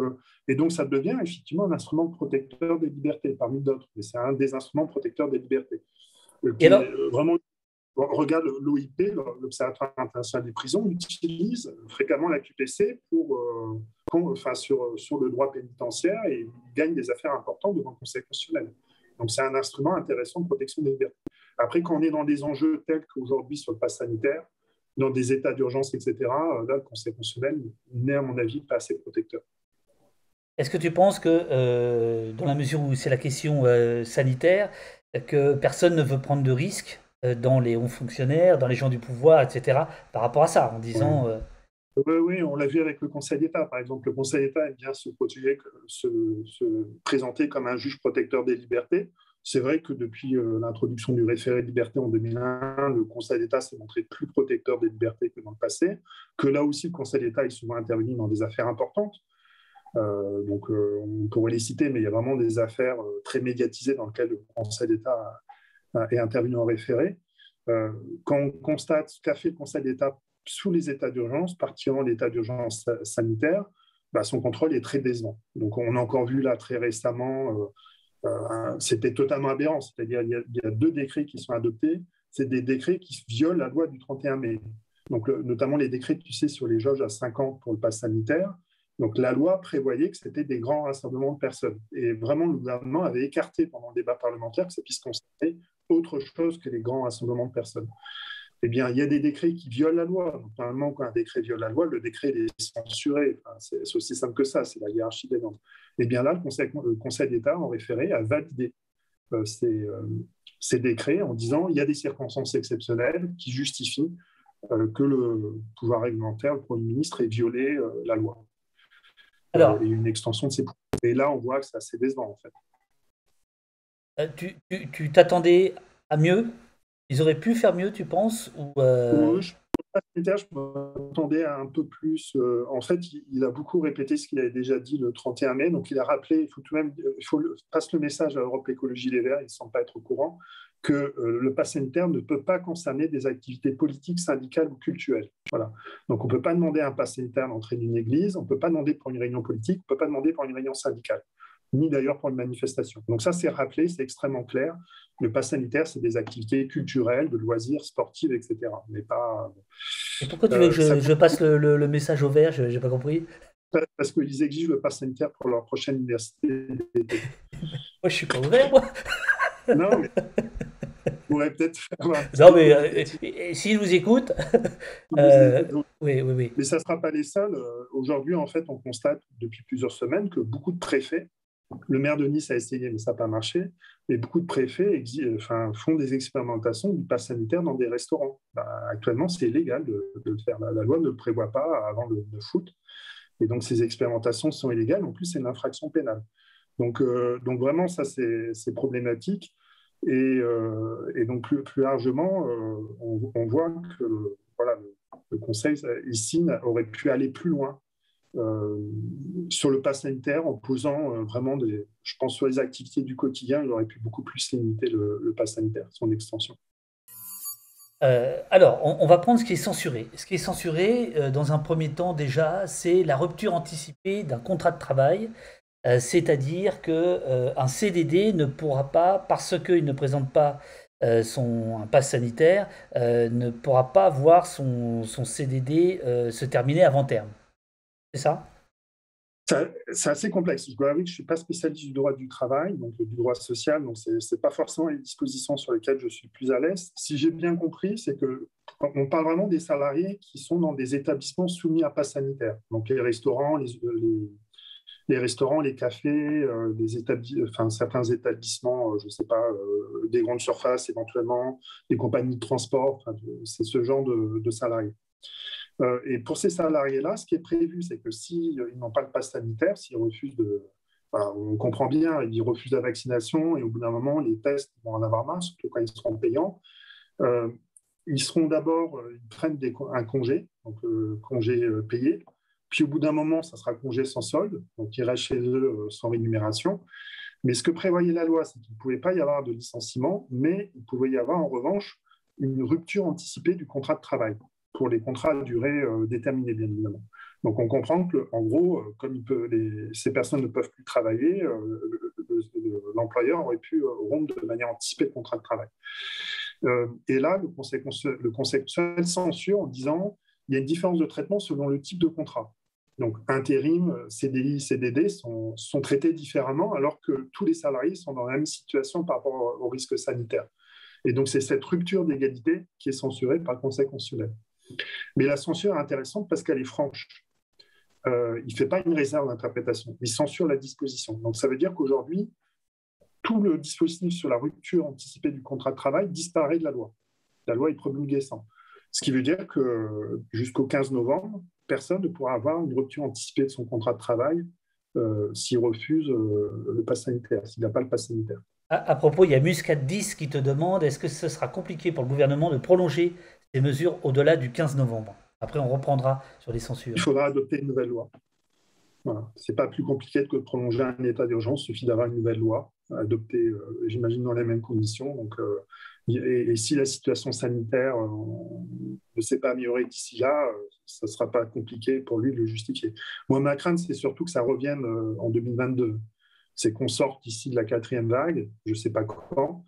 ça devient effectivement un instrument protecteur des libertés, parmi d'autres. Mais c'est un des instruments protecteurs des libertés. Vraiment, on regarde l'OIP, l'Observatoire international des prisons, utilise fréquemment la QPC sur le droit pénitentiaire et gagne des affaires importantes devant le Conseil constitutionnel. Donc, c'est un instrument intéressant de protection des libertés. Après, quand on est dans des enjeux tels qu'aujourd'hui sur le pass sanitaire, dans des états d'urgence, etc., là, le Conseil constitutionnel n'est, à mon avis, pas assez protecteur. Est-ce que tu penses que, dans la mesure où c'est la question sanitaire, que personne ne veut prendre de risques dans les hauts fonctionnaires, dans les gens du pouvoir, etc., par rapport à ça, en disant... Oui, on l'a vu avec le Conseil d'État. Par exemple, le Conseil d'État aime bien se présenter comme un juge protecteur des libertés. C'est vrai que depuis l'introduction du référé de liberté en 2001, le Conseil d'État s'est montré plus protecteur des libertés que dans le passé, que là aussi, le Conseil d'État est souvent intervenu dans des affaires importantes. On pourrait les citer, mais il y a vraiment des affaires très médiatisées dans lesquelles le Conseil d'État est intervenu en référé. Quand on constate ce qu'a fait le Conseil d'État sous les états d'urgence, particulièrement l'état d'urgence sanitaire, son contrôle est très décevant. Donc, on a encore vu là très récemment, c'était totalement aberrant. C'est-à-dire il y a 2 décrets qui sont adoptés. C'est des décrets qui violent la loi du 31 mai. Donc, notamment les décrets, tu sais, sur les jauges à 50 pour le pass sanitaire. Donc, la loi prévoyait que c'était des grands rassemblements de personnes. Et vraiment, le gouvernement avait écarté pendant le débat parlementaire que ça puisse concerner autre chose que les grands rassemblements de personnes. Eh bien, il y a des décrets qui violent la loi. Donc, normalement, quand un décret viole la loi, le décret est censuré. C'est aussi simple que ça, c'est la hiérarchie des normes. Eh bien là, le Conseil d'État, en référé, a validé ces décrets en disant qu'il y a des circonstances exceptionnelles qui justifient que le pouvoir réglementaire, le Premier ministre, ait violé la loi. Et une extension de ses pouvoirs. Et là, on voit que c'est assez décevant, en fait. Tu t'attendais à mieux ? Ils auraient pu faire mieux, tu penses Je m'attendais à un peu plus. En fait, il a beaucoup répété ce qu'il avait déjà dit le 31 mai. Donc, il a rappelé, passe le message à Europe Écologie Les Verts, ils ne semblent pas être au courant, que le pass sanitaire ne peut pas concerner des activités politiques, syndicales ou culturelles. Voilà. Donc, on ne peut pas demander à un pass sanitaire d'entrer d'une église, on ne peut pas demander pour une réunion politique, on ne peut pas demander pour une réunion syndicale. ni d'ailleurs pour une manifestation. Donc ça, c'est rappelé, c'est extrêmement clair. Le pass sanitaire, c'est des activités culturelles, de loisirs, sportives, etc. Mais pas... Et pourquoi tu veux que je passe le message au vert? Je n'ai pas compris. Parce qu'ils exigent le pass sanitaire pour leur prochaine université d'été. Moi, je ne suis pas ouvert, moi. Non, mais... On pourrait peut-être faire non, mais s'ils nous écoutent... oui. Mais ça ne sera pas les seuls. Aujourd'hui, en fait, on constate depuis plusieurs semaines que beaucoup de préfets, le maire de Nice a essayé, mais ça n'a pas marché, mais beaucoup de préfets font des expérimentations du pass sanitaire dans des restaurants. Actuellement, c'est illégal de le faire. La loi ne le prévoit pas avant le foot. Et donc, ces expérimentations sont illégales. En plus, c'est une infraction pénale. Donc vraiment, ça, c'est problématique. Et donc, plus largement, on voit que voilà, le Conseil, ici, aurait pu aller plus loin sur le pass sanitaire en posant vraiment je pense, sur les activités du quotidien, il aurait pu beaucoup plus limiter le pass sanitaire, son extension. Alors, on va prendre ce qui est censuré. Ce qui est censuré, dans un premier temps déjà, c'est la rupture anticipée d'un contrat de travail. C'est-à-dire qu'un CDD ne pourra pas, parce qu'il ne présente pas un pass sanitaire, ne pourra pas voir son CDD se terminer avant terme. C'est ça? C'est assez complexe. Je dois avouer que je ne suis pas spécialiste du droit du travail, donc du droit social, donc ce n'est pas forcément les dispositions sur lesquelles je suis plus à l'aise. Si j'ai bien compris, c'est qu'on parle vraiment des salariés qui sont dans des établissements soumis à pass sanitaire. Donc les restaurants, les restaurants, les cafés, certains établissements, je ne sais pas, des grandes surfaces éventuellement, des compagnies de transport, c'est ce genre de salariés. Et pour ces salariés-là, ce qui est prévu, c'est que s'ils n'ont pas le pass sanitaire, s'ils refusent on comprend bien, ils refusent la vaccination et au bout d'un moment, les tests vont en avoir marre, surtout quand ils seront payants. Ils seront d'abord, ils prennent un congé, donc congé payé. Puis au bout d'un moment, ça sera congé sans solde, donc ils restent chez eux sans rémunération. Mais ce que prévoyait la loi, c'est qu'il ne pouvait pas y avoir de licenciement, mais il pouvait y avoir en revanche une rupture anticipée du contrat de travail pour les contrats à durée déterminée, bien évidemment. Donc on comprend qu'en gros, comme ces personnes ne peuvent plus travailler, l'employeur aurait pu rompre de manière anticipée le contrat de travail. Et là, le Conseil constitutionnel censure en disant il y a une différence de traitement selon le type de contrat. Donc, intérim, CDI, CDD sont traités différemment alors que tous les salariés sont dans la même situation par rapport au risque sanitaire. Et donc, c'est cette rupture d'égalité qui est censurée par le Conseil constitutionnel. Mais la censure est intéressante parce qu'elle est franche. Il ne fait pas une réserve d'interprétation, il censure la disposition. Donc, ça veut dire qu'aujourd'hui, tout le dispositif sur la rupture anticipée du contrat de travail disparaît de la loi. La loi est promulguée sans. Ce qui veut dire que jusqu'au 15 novembre, personne ne pourra avoir une rupture anticipée de son contrat de travail s'il refuse le pass sanitaire, s'il n'a pas le pass sanitaire. À propos, il y a Muscat 10 qui te demande est-ce que ce sera compliqué pour le gouvernement de prolonger ces mesures au-delà du 15 novembre? Après, on reprendra sur les censures. Il faudra adopter une nouvelle loi. Voilà. Ce n'est pas plus compliqué que de prolonger un état d'urgence, il suffit d'avoir une nouvelle loi adoptée, j'imagine, dans les mêmes conditions. Donc, et si la situation sanitaire ne s'est pas améliorée d'ici là, ça ne sera pas compliqué pour lui de le justifier. Moi, ma crainte, c'est surtout que ça revienne en 2022. C'est qu'on sorte ici de la 4e vague, je ne sais pas quand,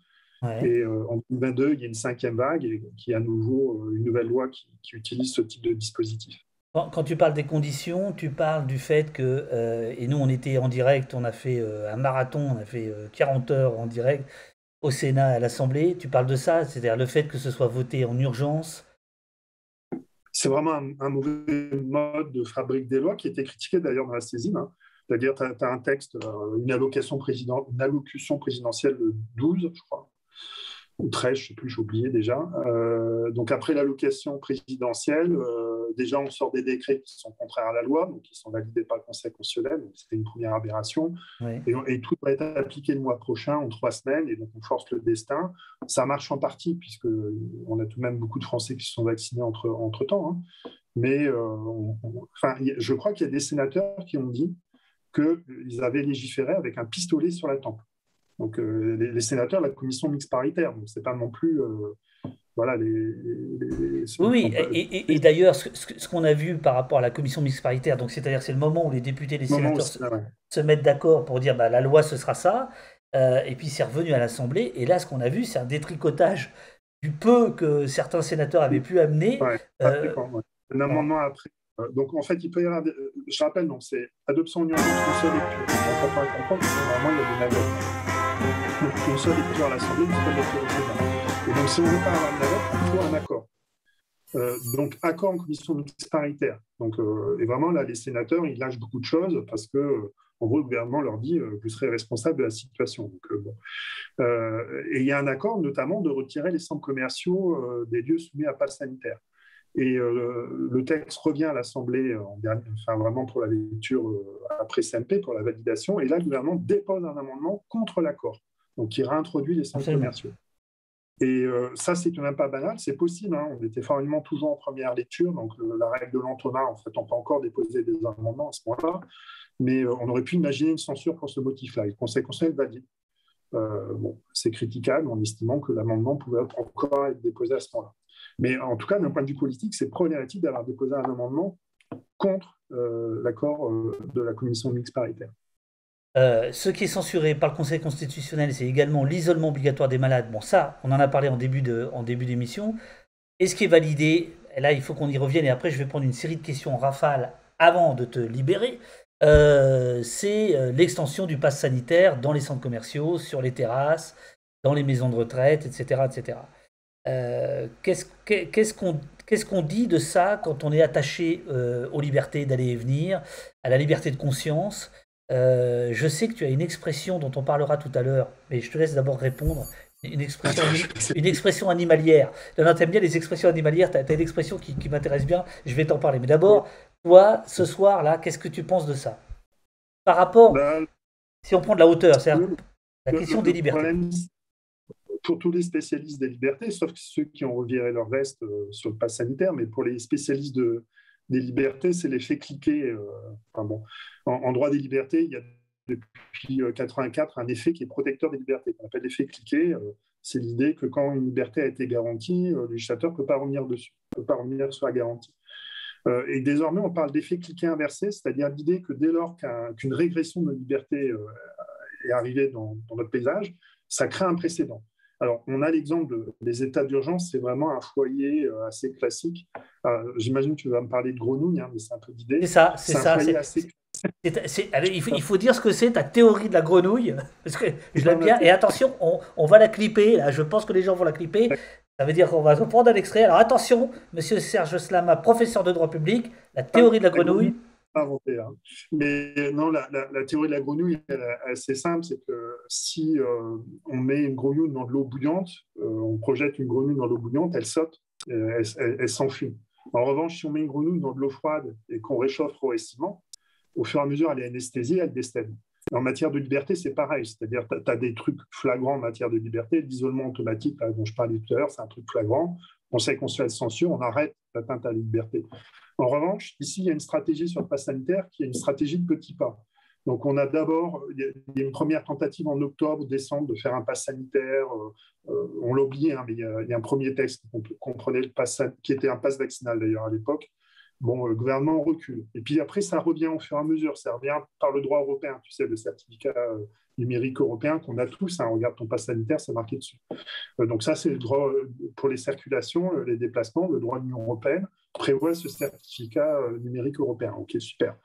et en 2022, il y a une 5e vague et qui est à nouveau une nouvelle loi qui utilise ce type de dispositif. Quand tu parles des conditions, tu parles du fait que, et nous on était en direct, on a fait un marathon, on a fait 40 heures en direct au Sénat, à l'Assemblée, tu parles de ça, c'est-à-dire le fait que ce soit voté en urgence? C'est vraiment un mauvais mode de fabrique des lois qui a été critiqué d'ailleurs dans la saisine. Hein. C'est-à-dire tu as un texte, une allocution présidentielle de 12, je crois, ou 13, je ne sais plus, j'ai oublié déjà. Donc après l'allocation présidentielle, déjà on sort des décrets qui sont contraires à la loi, donc qui sont validés par le Conseil constitutionnel, donc c'était une première aberration. Ouais. Et tout va être appliqué le mois prochain, en 3 semaines, et donc on force le destin. Ça marche en partie, puisqu'on a tout de même beaucoup de Français qui se sont vaccinés entre-temps. Hein. Mais je crois qu'il y a des sénateurs qui ont dit qu'ils avaient légiféré avec un pistolet sur la tempe. Donc, les sénateurs, la commission mixte paritaire, donc ce n'est pas non plus voilà, Oui, et d'ailleurs, ce qu'on a vu par rapport à la commission mixte paritaire, donc c'est-à-dire c'est le moment où les députés et les sénateurs se mettent d'accord pour dire bah, la loi ce sera ça, et puis c'est revenu à l'Assemblée, et là ce qu'on a vu c'est un détricotage du peu que certains sénateurs avaient pu amener. Un amendement après. Donc en fait, il peut y avoir, je rappelle, donc c'est adoption en urgence une seule lecture. Donc on peut comprendre que normalement il y a des navettes. Donc une seule lecture à l'Assemblée, une seule lecture au Sénat. Et donc, si on ne veut pas avoir une navette, il faut un accord. Donc, accord en commission mixte paritaire. Donc, et vraiment, là, les sénateurs, ils lâchent beaucoup de choses parce que, en gros, le gouvernement leur dit vous serez responsable de la situation. Donc, bon. Et il y a un accord, notamment, de retirer les centres commerciaux des lieux soumis à passe sanitaire. Et le texte revient à l'Assemblée, enfin, vraiment pour la lecture après CMP, pour la validation. Et là, le gouvernement dépose un amendement contre l'accord, donc qui réintroduit les centres commerciaux. Et ça, c'est même pas banal, c'est possible. Hein. On était formellement toujours en première lecture, donc la règle de l'entonnoir, en fait, on peut encore déposer des amendements à ce moment-là, mais on aurait pu imaginer une censure pour ce motif-là. Et le Conseil constitutionnel valide. Bon, c'est critiquable en estimant que l'amendement pouvait encore être déposé à ce moment-là. Mais en tout cas, d'un point de vue politique, c'est problématique d'avoir déposé un amendement contre l'accord de la commission mixte paritaire. Ce qui est censuré par le Conseil constitutionnel, c'est également l'isolement obligatoire des malades. Bon, ça, on en a parlé en début d'émission. Et ce qui est validé, et là, il faut qu'on y revienne, et après, je vais prendre une série de questions en rafale avant de te libérer, c'est l'extension du pass sanitaire dans les centres commerciaux, sur les terrasses, dans les maisons de retraite, etc. etc. Qu'est-ce qu'on dit de ça quand on est attaché aux libertés d'aller et venir, à la liberté de conscience? Je sais que tu as une expression dont on parlera tout à l'heure, mais je te laisse d'abord répondre. Une expression animalière. Non, t'aimes bien les expressions animalières, t'as une expression qui m'intéresse bien, je vais t'en parler. Mais d'abord, toi, ce soir-là, qu'est-ce que tu penses de ça? Par rapport, si on prend de la hauteur, c'est la question des libertés. Pour tous les spécialistes des libertés, sauf ceux qui ont reviré leur veste sur le pass sanitaire, mais pour les spécialistes des libertés, c'est l'effet cliquet. Enfin bon, en droit des libertés, il y a depuis 1984 un effet qui est protecteur des libertés, qu'on appelle l'effet cliquet. C'est l'idée que quand une liberté a été garantie, le législateur ne peut pas revenir dessus, ne peut pas revenir sur la garantie. Et désormais, on parle d'effet cliquet inversé, c'est-à-dire l'idée que dès lors qu'une régression de liberté est arrivée dans notre paysage, ça crée un précédent. Alors, on a l'exemple des états d'urgence, c'est vraiment un foyer assez classique. J'imagine que tu vas me parler de grenouille, hein, mais c'est un peu l'idée. C'est ça. Il faut dire ce que c'est ta théorie de la grenouille, parce que je l'aime bien. Et attention, on va la clipper, là, je pense que les gens vont la clipper. Ça veut dire qu'on va prendre un extrait. Alors attention, monsieur Serge Slama, professeur de droit public, la théorie de la grenouille. Inventé, hein. Mais non, la théorie de la grenouille, elle est assez simple, c'est que si on met une grenouille dans de l'eau bouillante, on projette une grenouille dans l'eau bouillante, elle saute, elle s'enfuit. En revanche, si on met une grenouille dans de l'eau froide et qu'on réchauffe progressivement, au fur et à mesure, elle est anesthésiée, elle décède. En matière de liberté, c'est pareil, c'est-à-dire que tu as des trucs flagrants en matière de liberté, l'isolement automatique là, dont je parlais tout à l'heure, c'est un truc flagrant. Conseil constitutionnel censure, on arrête l'atteinte à la liberté. En revanche, ici, il y a une stratégie sur le pass sanitaire qui est une stratégie de petits pas. Donc, on a d'abord, il y a une première tentative en octobre, décembre, de faire un pass sanitaire. On l'a oublié, hein, mais il y a un premier texte qui comprenait le pass, qui était un pass vaccinal d'ailleurs à l'époque. Bon, le gouvernement recule. Et puis après, ça revient au fur et à mesure. Ça revient par le droit européen, tu sais, le certificat numérique européen qu'on a tous. Hein, regarde ton pass sanitaire, c'est marqué dessus. Donc ça, c'est le droit pour les circulations, les déplacements. Le droit de l'Union européenne prévoit ce certificat numérique européen. Ok, super.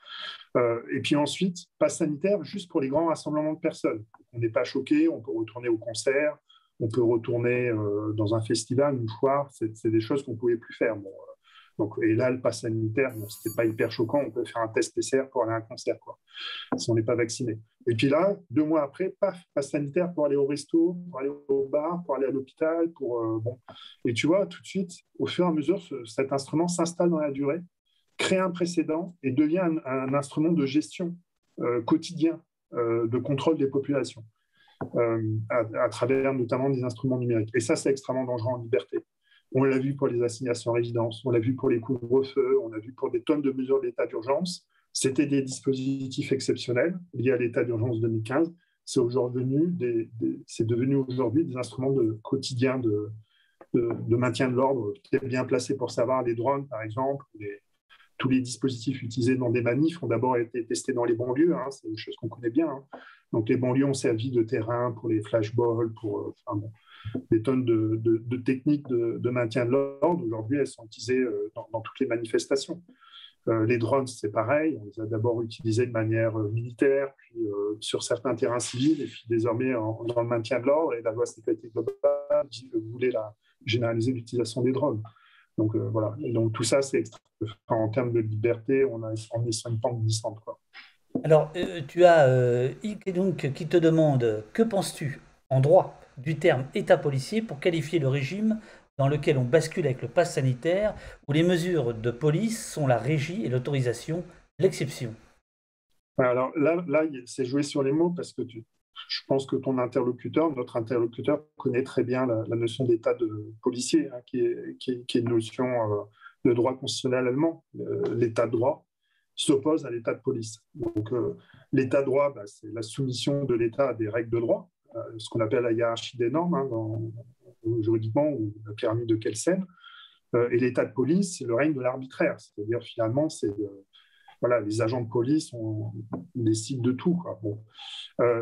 Et puis ensuite, pass sanitaire juste pour les grands rassemblements de personnes. On n'est pas choqué, on peut retourner au concert, on peut retourner dans un festival, une foire. C'est des choses qu'on ne pouvait plus faire. Bon, donc, et là, le pass sanitaire, bon, ce n'était pas hyper choquant. On peut faire un test PCR pour aller à un concert, quoi, si on n'est pas vacciné. Et puis là, 2 mois après, paf, pass sanitaire pour aller au resto, pour aller au bar, pour aller à l'hôpital. Bon. Et tu vois, tout de suite, au fur et à mesure, cet instrument s'installe dans la durée, crée un précédent et devient un instrument de gestion quotidien, de contrôle des populations, à travers notamment des instruments numériques. Et ça, c'est extrêmement dangereux en liberté. On l'a vu pour les assignations à résidence, on l'a vu pour les couvre-feux, on l'a vu pour des tonnes de mesures d'état d'urgence. C'était des dispositifs exceptionnels liés à l'état d'urgence 2015. C'est devenu aujourd'hui des instruments quotidiens de maintien de l'ordre qui est bien placé pour savoir. Les drones, par exemple, tous les dispositifs utilisés dans des manifs ont d'abord été testés dans les banlieues, hein, c'est une chose qu'on connaît bien. Hein. Donc les banlieues ont servi de terrain pour les flashballs, pour des tonnes de techniques de maintien de l'ordre. Aujourd'hui, elles sont utilisées dans toutes les manifestations. Les drones, c'est pareil. On les a d'abord utilisés de manière militaire, puis sur certains terrains civils, et puis désormais dans le maintien de l'ordre. Et la loi sécurité globale voulait généraliser l'utilisation des drones. Donc voilà. Et donc tout ça, c'est extra. En termes de liberté, on est sur une pente glissante, quoi. Alors, tu as Ike donc qui te demande que penses-tu en droit du terme État policier pour qualifier le régime dans lequel on bascule avec le pass sanitaire, où les mesures de police sont la régie et l'autorisation, l'exception. Alors là, c'est jouer sur les mots parce que je pense que notre interlocuteur, connaît très bien la notion d'état de policier, hein, qui est une notion de droit constitutionnel allemand. L'état de droit s'oppose à l'état de police. Donc l'état de droit, c'est la soumission de l'état à des règles de droit, ce qu'on appelle la hiérarchie des normes, hein, juridiquement, ou la pyramide de Kelsen. Et l'état de police, c'est le règne de l'arbitraire. C'est-à-dire, finalement, les agents de police décident de tout, quoi. Bon.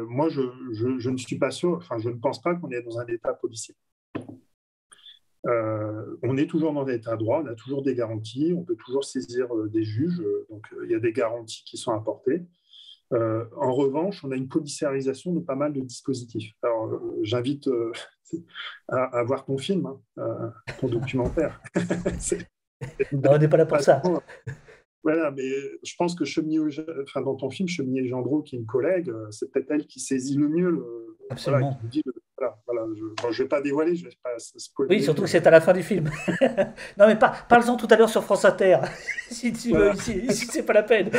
Moi, je ne suis pas sûr, je ne pense pas qu'on est dans un état policier. On est toujours dans l'état de droit, on a toujours des garanties, on peut toujours saisir des juges, donc il y a des garanties qui sont apportées. En revanche, on a une policiarisation de pas mal de dispositifs. Alors, j'invite à voir ton film, hein, ton documentaire. Non, on n'est pas là pour ça. Voilà, mais je pense que dans ton film, Chemillé Gendreau, qui est une collègue, c'est peut-être elle qui saisit le mieux. Absolument. Qui dit, je ne vais pas dévoiler, je ne vais pas spoiler. Oui, surtout que c'est à la fin du film. Non, mais parle-en tout à l'heure sur France Inter, si tu veux, ici c'est pas la peine.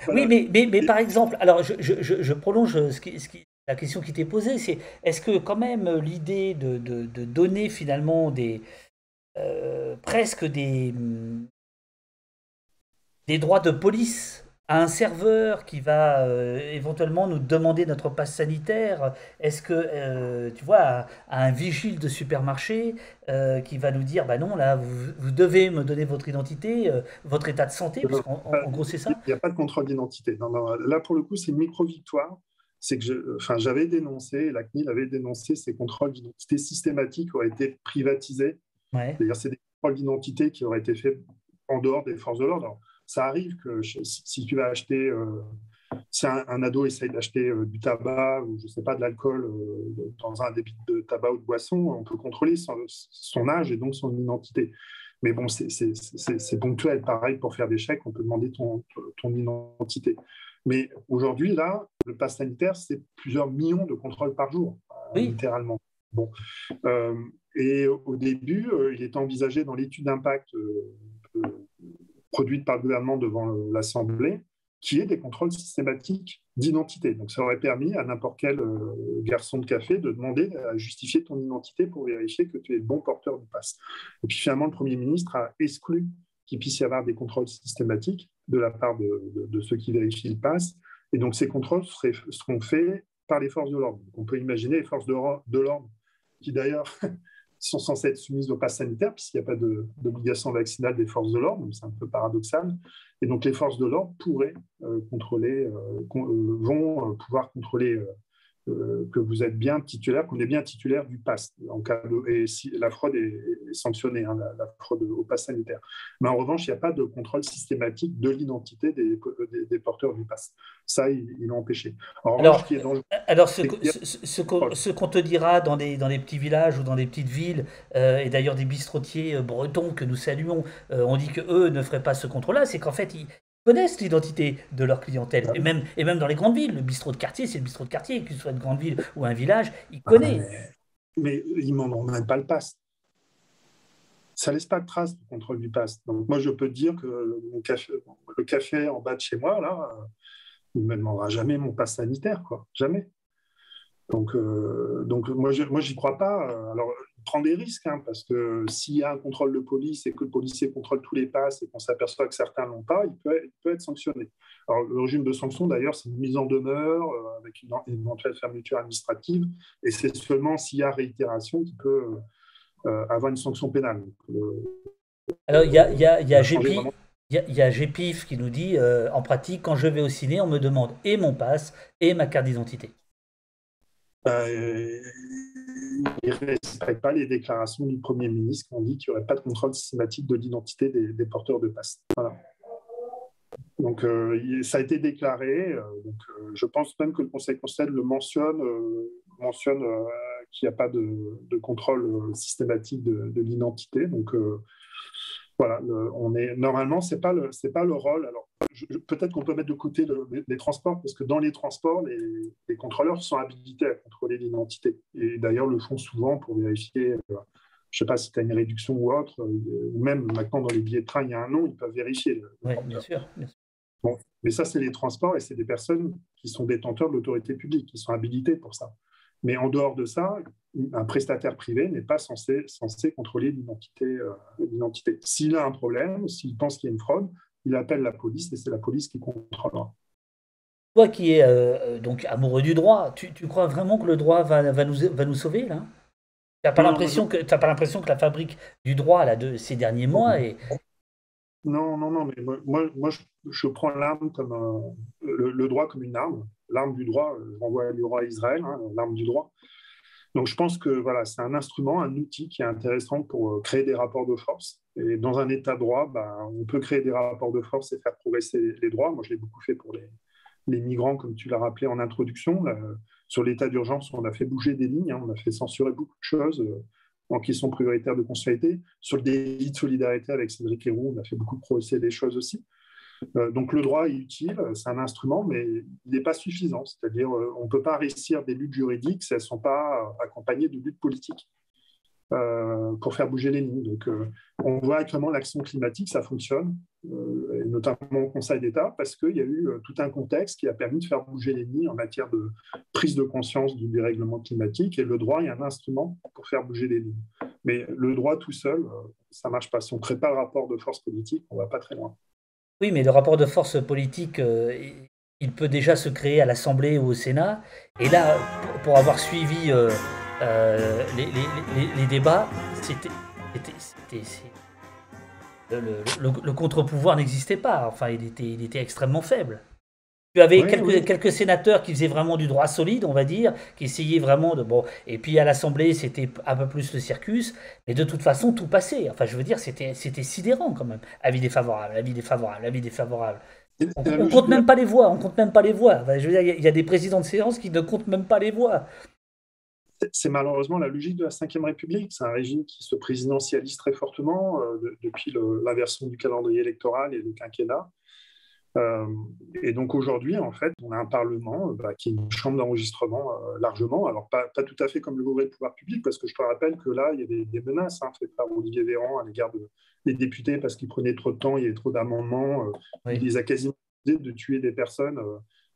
Oui, mais par exemple, alors je prolonge la question qui t'est posée, c'est est-ce que quand même l'idée de donner finalement presque des droits de police à un serveur qui va éventuellement nous demander notre passe sanitaire, est-ce que, tu vois, à un vigile de supermarché qui va nous dire, bah non, là, vous devez me donner votre identité, votre état de santé, parce qu'en gros, c'est ça. Il n'y a pas de contrôle d'identité. Non, là, pour le coup, c'est une micro-victoire. C'est que j'avais dénoncé, la CNIL avait dénoncé ces contrôles d'identité systématiques qui auraient été privatisés. Ouais. C'est-à-dire, c'est des contrôles d'identité qui auraient été faits en dehors des forces de l'ordre. Alors, ça arrive que si tu vas acheter, si un ado essaye d'acheter du tabac ou je sais pas, de l'alcool dans un débit de tabac ou de boisson, on peut contrôler son âge et donc son identité. Mais bon, c'est ponctuel. Pareil, pour faire des chèques, on peut demander ton identité. Mais aujourd'hui, là, le pass sanitaire, c'est plusieurs millions de contrôles par jour, littéralement. Bon. Et au début, il était envisagé dans l'étude d'impact produite par le gouvernement devant l'Assemblée, qui est des contrôles systématiques d'identité. Donc, ça aurait permis à n'importe quel garçon de café de demander à justifier ton identité pour vérifier que tu es le bon porteur du pass. Et puis, finalement, le Premier ministre a exclu qu'il puisse y avoir des contrôles systématiques de la part de ceux qui vérifient le pass. Et donc, ces contrôles seront faits par les forces de l'ordre. Donc, on peut imaginer les forces de l'ordre qui, d'ailleurs, sont censées être soumises au pass sanitaire, puisqu'il n'y a pas d'obligation vaccinale des forces de l'ordre, donc c'est un peu paradoxal. Et donc, les forces de l'ordre pourraient vont pouvoir contrôler que vous êtes bien titulaire, qu'on est bien titulaire du pass, et si la fraude est sanctionnée, hein, la fraude au pass sanitaire. Mais en revanche, il n'y a pas de contrôle systématique de l'identité des porteurs du pass. Ça, ils l'ont empêché. Alors, ce qu'on te dira dans des petits villages ou dans des petites villes, et d'ailleurs des bistrotiers bretons que nous saluons, on dit qu'eux ne feraient pas ce contrôle-là, c'est qu'en fait, ils connaissent l'identité de leur clientèle. Et même dans les grandes villes, le bistrot de quartier, c'est le bistrot de quartier, que ce soit une grande ville ou un village, il connaît. Mais ils ne m'en ont même pas le pass. Ça ne laisse pas de trace du contrôle du pass. Donc moi, je peux te dire que le café en bas de chez moi, là, il ne me demandera jamais mon pass sanitaire, quoi. Jamais. Donc moi, j'y crois pas. Alors, prend des risques, hein, parce que s'il y a un contrôle de police et que le policier contrôle tous les passes et qu'on s'aperçoit que certains l'ont pas, il peut être sanctionné. Alors, le régime de sanction, d'ailleurs, c'est une mise en demeure avec une éventuelle fermeture administrative, et c'est seulement s'il y a réitération qu'il peut avoir une sanction pénale. Alors, il y a GPIF qui nous dit, en pratique, quand je vais au ciné, on me demande et mon pass et ma carte d'identité. Ils ne respectent pas les déclarations du Premier ministre qui ont dit qu'il n'y aurait pas de contrôle systématique de l'identité des porteurs de passe. Voilà. Donc, ça a été déclaré. Je pense même que le Conseil constitutionnel le mentionne qu'il n'y a pas de contrôle systématique de l'identité. Donc, voilà, normalement, c'est pas le rôle. Alors, peut-être qu'on peut mettre de côté les transports, parce que dans les transports, les contrôleurs sont habilités à contrôler l'identité. Et d'ailleurs, le font souvent pour vérifier, je ne sais pas si tu as une réduction ou autre, ou même maintenant dans les billets de train, il y a un nom, ils peuvent vérifier. Oui, bien sûr. Bon, mais ça, c'est les transports et c'est des personnes qui sont détenteurs de l'autorité publique, qui sont habilitées pour ça. Mais en dehors de ça, un prestataire privé n'est pas censé contrôler l'identité. S'il a un problème, s'il pense qu'il y a une fraude, il appelle la police et c'est la police qui contrôlera. Toi qui es donc amoureux du droit, tu crois vraiment que le droit va nous sauver là? Tu n'as pas l'impression que la fabrique du droit là, de ces derniers mois est... Non, mais moi je prends l'arme comme le droit comme une arme. L'arme du droit, je renvoie du roi Israël, hein, l'arme du droit. Donc je pense que voilà, c'est un instrument, un outil qui est intéressant pour créer des rapports de force. Et dans un état de droit, on peut créer des rapports de force et faire progresser les droits. Moi, je l'ai beaucoup fait pour les migrants, comme tu l'as rappelé en introduction. Là, sur l'état d'urgence, on a fait bouger des lignes, hein, on a fait censurer beaucoup de choses en question prioritaire de consularité. Sur le délit de solidarité avec Cédric Héroux, on a fait beaucoup progresser des choses aussi. Donc le droit est utile, c'est un instrument, mais il n'est pas suffisant. C'est-à-dire on ne peut pas réussir des luttes juridiques si elles ne sont pas accompagnées de luttes politiques pour faire bouger les lignes. Donc on voit actuellement l'action climatique, ça fonctionne, et notamment au Conseil d'État, parce qu'il y a eu tout un contexte qui a permis de faire bouger les lignes en matière de prise de conscience du dérèglement climatique, et le droit est un instrument pour faire bouger les lignes. Mais le droit tout seul, ça ne marche pas. Si on ne crée pas le rapport de force politique, on ne va pas très loin. Oui, mais le rapport de force politique, il peut déjà se créer à l'Assemblée ou au Sénat. Et là, pour avoir suivi les débats, le contre-pouvoir n'existait pas. Enfin, il était extrêmement faible. Tu avais quelques sénateurs qui faisaient vraiment du droit solide, on va dire, qui essayaient vraiment de... Bon, et puis à l'Assemblée, c'était un peu plus le circus, mais de toute façon, tout passait. Enfin, je veux dire, c'était sidérant quand même. Avis défavorable, avis défavorable, avis défavorable. On compte même pas les voix, Enfin, je veux dire, il y a des présidents de séance qui ne comptent même pas les voix. C'est malheureusement la logique de la Ve République. C'est un régime qui se présidentialise très fortement depuis l'inversion du calendrier électoral et le quinquennat. Et donc aujourd'hui, en fait, on a un Parlement qui est une chambre d'enregistrement largement, alors pas tout à fait comme le Congrès de pouvoir public, parce que je te rappelle que là, il y a des menaces faites par Olivier Véran à l'égard des députés parce qu'ils prenaient trop de temps, il y avait trop d'amendements, il les a quasiment accusés de tuer des personnes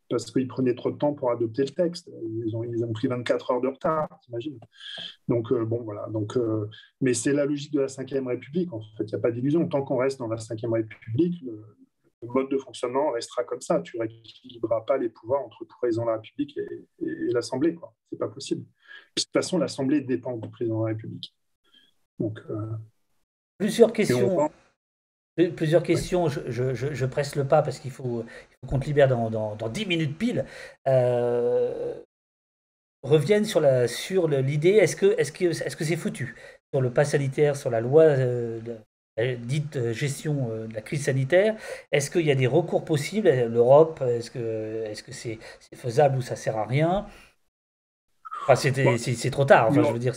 parce qu'ils prenaient trop de temps pour adopter le texte. Ils ont pris 24 heures de retard, t'imagines. Donc, bon, voilà. Donc, mais c'est la logique de la Ve République, en fait. Il n'y a pas d'illusion. Tant qu'on reste dans la Ve République, le mode de fonctionnement restera comme ça. Tu ne rééquilibreras pas les pouvoirs entre le président de la République et l'Assemblée, quoi. C'est pas possible. De toute façon, l'Assemblée dépend du président de la République. Donc, plusieurs questions. Je presse le pas parce qu'il faut qu'on te libère dans 10 minutes pile. Reviennent sur l'idée, est-ce que c'est foutu sur le pass sanitaire, sur la loi dite gestion de la crise sanitaire? Est-ce qu'il y a des recours possibles? L'Europe, est-ce que c'est faisable ou ça sert à rien? Enfin, c'est trop tard. Enfin, je veux dire,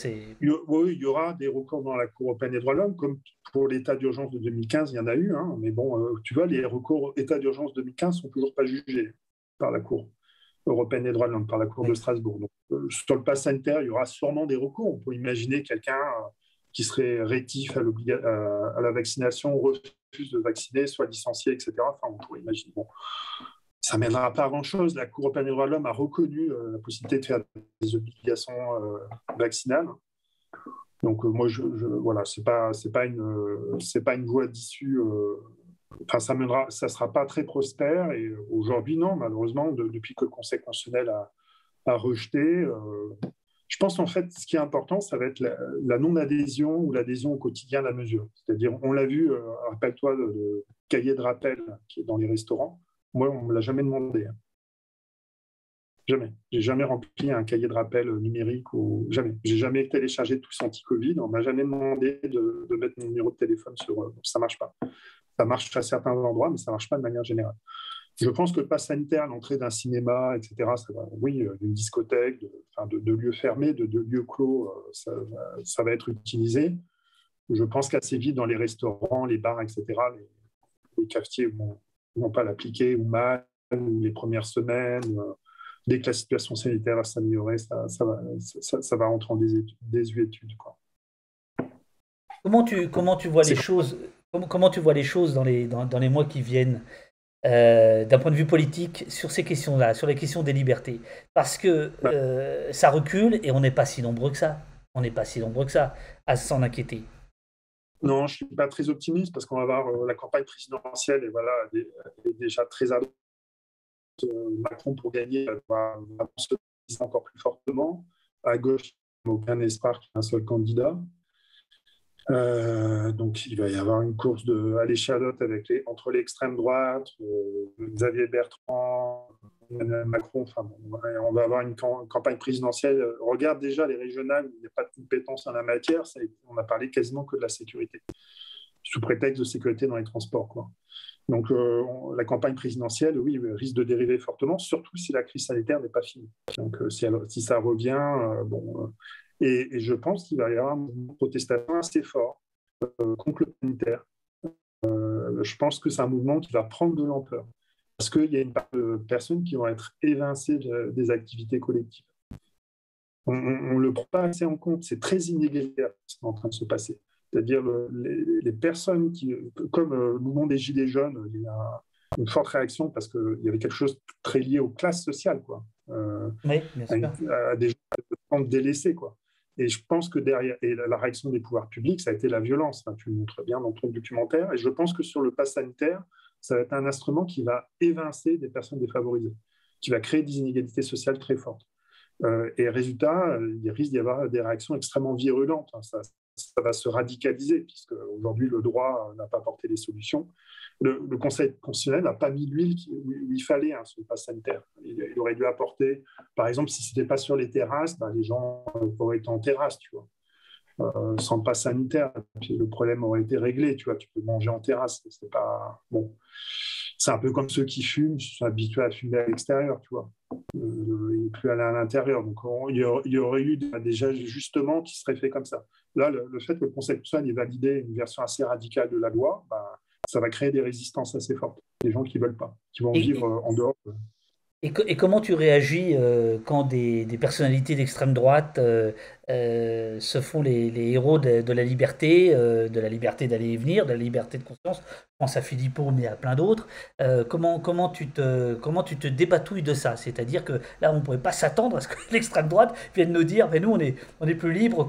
oui, il y aura des recours dans la Cour européenne des droits de l'homme, comme pour l'état d'urgence de 2015, il y en a eu. Mais bon, tu vois, les recours état d'urgence 2015 ne sont toujours pas jugés par la Cour européenne des droits de l'homme, par la Cour de Strasbourg. Donc, sur le pass sanitaire, il y aura sûrement des recours. On peut imaginer quelqu'un qui serait rétif à la vaccination, refuse de vacciner, soit licencié, etc. Enfin, on pourrait imaginer. Bon. Ça ne mènera pas à grand-chose. La Cour européenne des droits de l'homme a reconnu la possibilité de faire des obligations vaccinales. Donc moi, voilà, c'est pas une voie d'issue. Enfin, ça sera pas très prospère. Et aujourd'hui, non, malheureusement, depuis que le Conseil constitutionnel a rejeté. Je pense en fait, ce qui est important, ça va être la non-adhésion ou l'adhésion au quotidien de la mesure. C'est-à-dire, on l'a vu, rappelle-toi, le cahier de rappel qui est dans les restaurants. Moi, on ne me l'a jamais demandé. Jamais. J'ai jamais rempli un cahier de rappel numérique ou jamais. J'ai jamais téléchargé tous anti-Covid. On m'a jamais demandé de mettre mon numéro de téléphone sur. Ça marche pas. Ça marche à certains endroits, mais ça marche pas de manière générale. Je pense que le pass sanitaire, l'entrée d'un cinéma, etc., oui, d'une discothèque, de lieux fermés, de lieux clos, ça va être utilisé. Je pense qu'assez vite, dans les restaurants, les bars, etc., les cafetiers ne vont pas l'appliquer ou mal, ou les premières semaines. Dès que la situation sanitaire va s'améliorer, ça va rentrer en désuétude, quoi. Comment tu vois les choses, comment tu vois les choses dans les mois qui viennent? D'un point de vue politique, sur ces questions-là, sur les questions des libertés. Parce que ça recule et on n'est pas si nombreux que ça. On n'est pas si nombreux que ça à s'en inquiéter. Non, je ne suis pas très optimiste parce qu'on va voir la campagne présidentielle et voilà, est déjà très à droite. Macron, pour gagner, va se positionner encore plus fortement. À gauche, il n'y a aucun espoir qu'il y ait un seul candidat. Donc, il va y avoir une course à l'échalote entre l'extrême droite, Xavier Bertrand, Emmanuel Macron. Enfin, bon, on va avoir une campagne présidentielle. Regarde déjà les régionales où il n'y a pas de compétences en la matière. On a parlé quasiment que de la sécurité, sous prétexte de sécurité dans les transports, quoi. Donc, la campagne présidentielle, oui, risque de dériver fortement, surtout si la crise sanitaire n'est pas finie. Donc, si ça revient, bon. Et je pense qu'il va y avoir une protestation assez fort contre le sanitaire. Je pense que c'est un mouvement qui va prendre de l'ampleur parce qu'il y a une part de personnes qui vont être évincées des activités collectives. On ne le prend pas assez en compte. C'est très inégalitaire ce qui est en train de se passer. C'est-à-dire les personnes qui, comme le mouvement des Gilets jaunes, il y a une forte réaction parce qu'il y avait quelque chose de très lié aux classes sociales, quoi. Oui, bien sûr. À des gens délaissés, quoi. Et je pense que derrière, et la réaction des pouvoirs publics, ça a été la violence. Enfin, tu le montres bien dans ton documentaire. Et je pense que sur le pass sanitaire, ça va être un instrument qui va évincer des personnes défavorisées, qui va créer des inégalités sociales très fortes. Et résultat, il risque d'y avoir des réactions extrêmement virulentes. Ça va se radicaliser, puisque aujourd'hui, le droit n'a pas apporté les solutions. Le Conseil constitutionnel n'a pas mis l'huile où il fallait sur le pass sanitaire. Il aurait dû apporter, par exemple, si ce n'était pas sur les terrasses, les gens auraient été en terrasse, tu vois, sans le pass sanitaire. Puis le problème aurait été réglé, tu vois, tu peux manger en terrasse. C'est pas bon. C'est un peu comme ceux qui fument, ils sont habitués à fumer à l'extérieur, tu vois, et plus aller à l'intérieur. Donc, il y aurait eu des ajustements qui seraient faits comme ça. Là, le fait que le Conseil constitutionnel ait validé une version assez radicale de la loi, ça va créer des résistances assez fortes. Des gens qui ne veulent pas, qui vont vivre en dehors. Et comment tu réagis quand des personnalités d'extrême droite se font les héros de la liberté d'aller et venir, de la liberté de conscience? Je pense à Philippot, mais à plein d'autres. Comment tu te dépatouilles de ça? C'est-à-dire que là, on ne pourrait pas s'attendre à ce que l'extrême droite vienne nous dire mais nous, on est plus libres,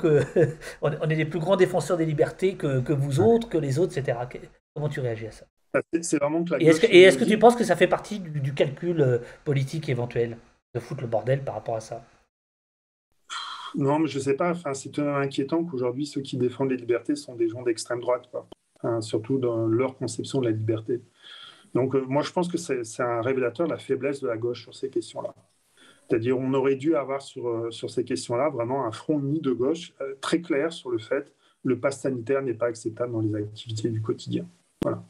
on est les plus grands défenseurs des libertés que vous autres, que les autres, etc. Comment tu réagis à ça? C'est vraiment que est-ce que tu penses que ça fait partie du calcul politique éventuel de foutre le bordel par rapport à ça? Non, mais je ne sais pas. Enfin, c'est tellement inquiétant qu'aujourd'hui, ceux qui défendent les libertés sont des gens d'extrême droite, quoi. Surtout dans leur conception de la liberté. Donc, moi, je pense que c'est un révélateur de la faiblesse de la gauche sur ces questions-là. C'est-à-dire, on aurait dû avoir sur ces questions-là vraiment un front uni de gauche très clair sur le fait que le pass sanitaire n'est pas acceptable dans les activités du quotidien. Voilà.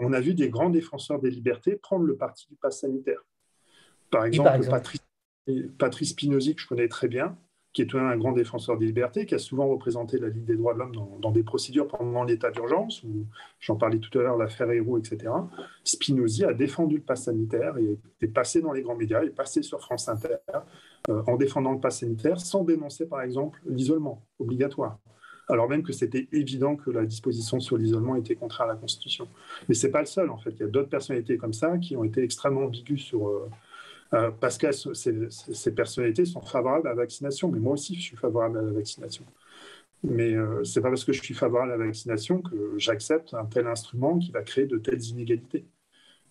On a vu des grands défenseurs des libertés prendre le parti du pass sanitaire. Par exemple, Patrice Spinosi, que je connais très bien, qui est un grand défenseur des libertés, qui a souvent représenté la Ligue des droits de l'homme dans des procédures pendant l'état d'urgence, où j'en parlais tout à l'heure, l'affaire Héroux, etc. Spinosi a défendu le pass sanitaire et est passé dans les grands médias, est passé sur France Inter en défendant le pass sanitaire, sans dénoncer, par exemple, l'isolement obligatoire. Alors même que c'était évident que la disposition sur l'isolement était contraire à la Constitution. Mais ce n'est pas le seul, en fait. Il y a d'autres personnalités comme ça qui ont été extrêmement ambiguës sur... parce que ces personnalités sont favorables à la vaccination. Mais moi aussi, je suis favorable à la vaccination. Mais c'est pas parce que je suis favorable à la vaccination que j'accepte un tel instrument qui va créer de telles inégalités